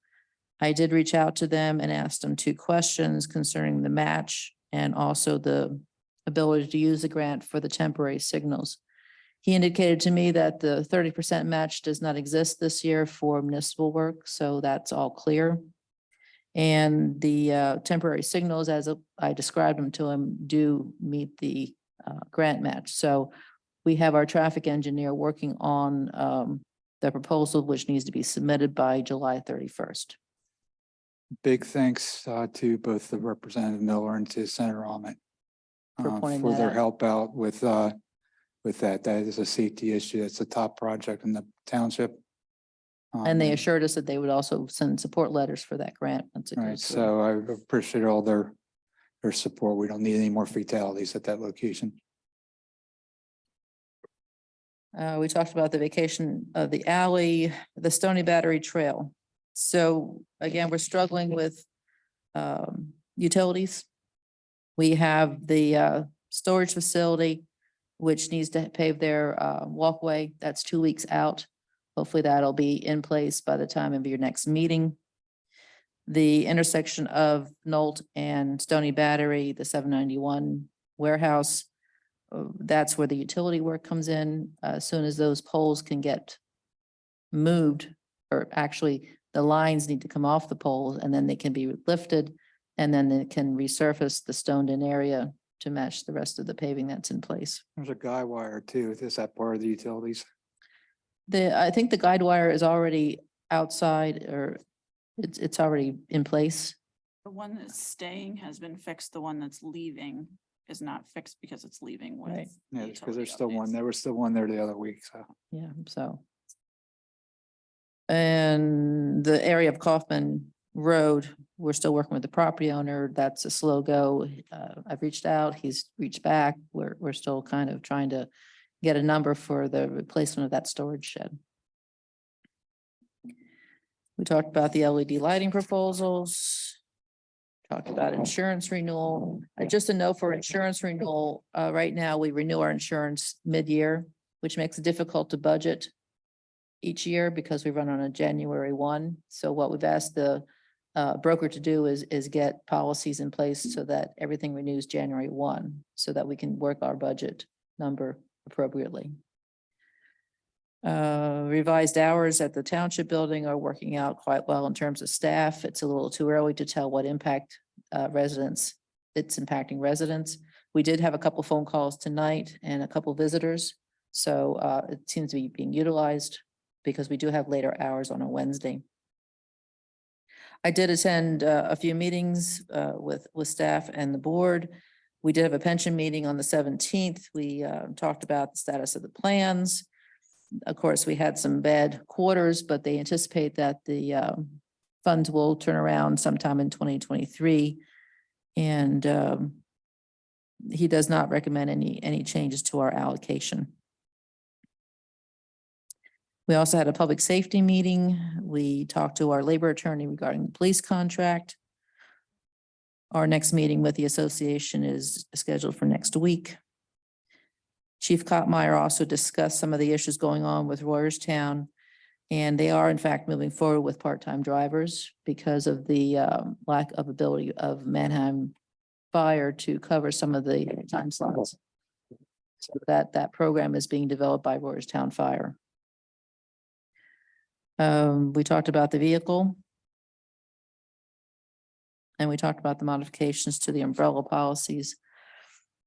Speaker 4: I did reach out to them and asked them 2 questions concerning the match and also the ability to use the grant for the temporary signals. He indicated to me that the 30% match does not exist this year for municipal work, so that's all clear. And the temporary signals, as I described them to him, do meet the grant match. So we have our traffic engineer working on the proposal, which needs to be submitted by July 31st.
Speaker 6: Big thanks to both the Representative Miller and to Senator Ahmed
Speaker 4: For pointing
Speaker 6: for
Speaker 4: that
Speaker 6: their
Speaker 4: out.
Speaker 6: help out with that. That is a safety issue. It's a top project in the township.
Speaker 4: And they assured us that they would also send support letters for that grant once it
Speaker 6: Right,
Speaker 4: goes through.
Speaker 6: so I appreciate all their support. We don't need any more fatalities at that location.
Speaker 4: We talked about the vacation of the alley, the Stony Battery Trail. So again, we're struggling with utilities. We have the storage facility, which needs to pave their walkway. That's 2 weeks out. Hopefully that'll be in place by the time of your next meeting. The intersection of Knolt and Stony Battery, the 791 warehouse, that's where the utility work comes in. As soon as those poles can get moved, or actually the lines need to come off the poles and then they can be lifted, and then they can resurface the stoned-in area to match the rest of the paving that's in place.
Speaker 6: There's a guy wire too. Is that part of the utilities?
Speaker 4: I think the guide wire is already outside, or it's already in place.
Speaker 7: The one that's staying has been fixed. The one that's leaving is not fixed because it's leaving with.
Speaker 4: Right.
Speaker 6: Yeah, because there's still one. There was still one there the other week, so.
Speaker 4: Yeah, so. And the area of Kaufman Road, we're still working with the property owner. That's a slow go. I've reached out, he's reached back. We're still kind of trying to get a number for the replacement of that storage shed. We talked about the LED lighting proposals. Talked about insurance renewal. Just a note for insurance renewal, right now we renew our insurance mid-year, which makes it difficult to budget each year because we run on a January 1. So what we've asked the broker to do is get policies in place so that everything renews January 1, so that we can work our budget number appropriately. Revised hours at the township building are working out quite well in terms of staff. It's a little too early to tell what impact it's impacting residents. We did have a couple phone calls tonight and a couple visitors. So it seems to be being utilized because we do have later hours on a Wednesday. I did attend a few meetings with staff and the board. We did have a pension meeting on the 17th. We talked about the status of the plans. Of course, we had some bad quarters, but they anticipate that the funds will turn around sometime in 2023. And he does not recommend any changes to our allocation. We also had a public safety meeting. We talked to our labor attorney regarding the police contract. Our next meeting with the association is scheduled for next week. Chief Kottmeyer also discussed some of the issues going on with Royerstown, and they are in fact moving forward with part-time drivers because of the lack of ability of Manheim Fire to cover some of the time slots. So that program is being developed by Royerstown Fire. We talked about the vehicle. And we talked about the modifications to the umbrella policies.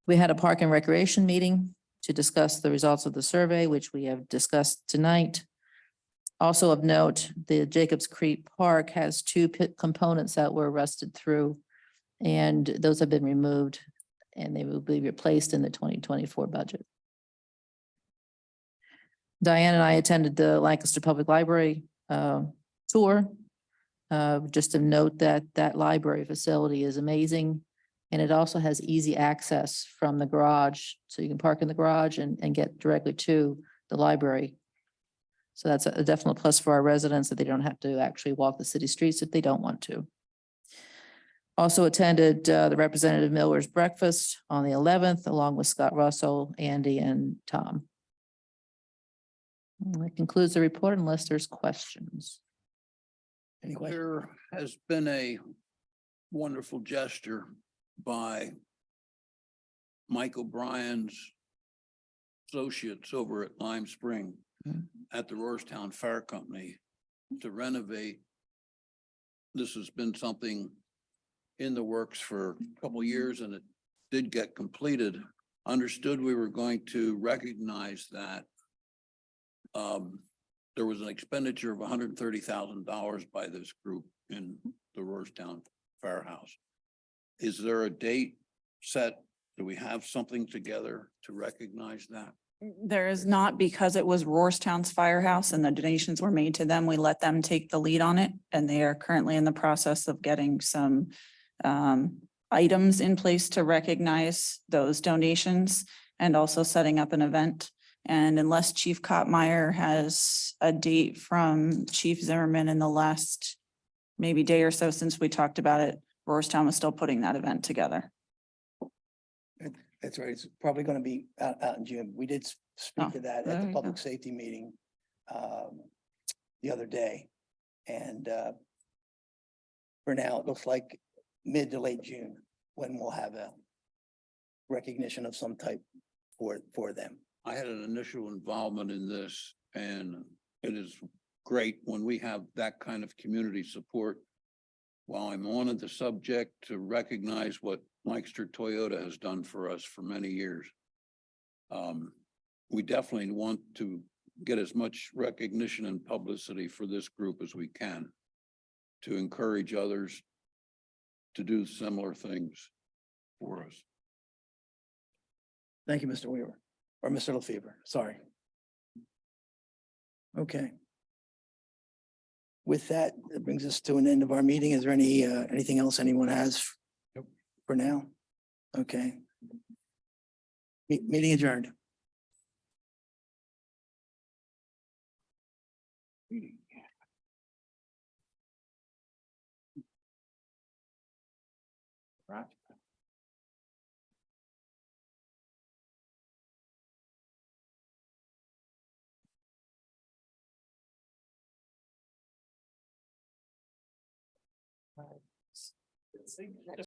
Speaker 4: We had a park and recreation meeting to discuss the results of the survey, which we have discussed tonight. Also of note, the Jacobs Creek Park has two components that were rusted through, and those have been removed, and they will be replaced in the 2024 budget. Diane and I attended the Lancaster Public Library tour. Just to note that that library facility is amazing, and it also has easy access from the garage. So you can park in the garage and get directly to the library. So that's a definite plus for our residents, that they don't have to actually walk the city streets if they don't want to. Also attended the Representative Miller's breakfast on the 11th, along with Scott Russell, Andy, and Tom. And that concludes the report unless there's questions.
Speaker 2: There has been a wonderful gesture by Mike O'Brien's associates over at Lime Spring at the Roarstown Fire Company to renovate. This has been something in the works for a couple of years, and it did get completed. Understood we were going to recognize that there was an expenditure of $130,000 by this group in the Roarstown Firehouse. Is there a date set? Do we have something together to recognize that?
Speaker 7: There is not, because it was Roarstown's Firehouse and the donations were made to them. We let them take the lead on it, and they are currently in the process of getting some items in place to recognize those donations and also setting up an event. And unless Chief Kottmeyer has a date from Chief Zimmerman in the last maybe day or so since we talked about it, Roarstown was still putting that event together.
Speaker 1: That's right. It's probably going to be out in June. We did speak to that at
Speaker 7: there
Speaker 1: the
Speaker 7: you
Speaker 1: public
Speaker 7: go.
Speaker 1: safety meeting the other day. And for now, it looks like mid to late June when we'll have a recognition of some type for them.
Speaker 2: I had an initial involvement in this, and it is great when we have that kind of community support. While I'm on the subject, to recognize what Meister Toyota has done for us for many years. We definitely want to get as much recognition and publicity for this group as we can to encourage others to do similar things for us.
Speaker 1: Thank you, Mr. Weaver, or Mr. LaFever, sorry. Okay. With that, it brings us to an end of our meeting. Is there anything else anyone has for now? Okay. Meeting adjourned.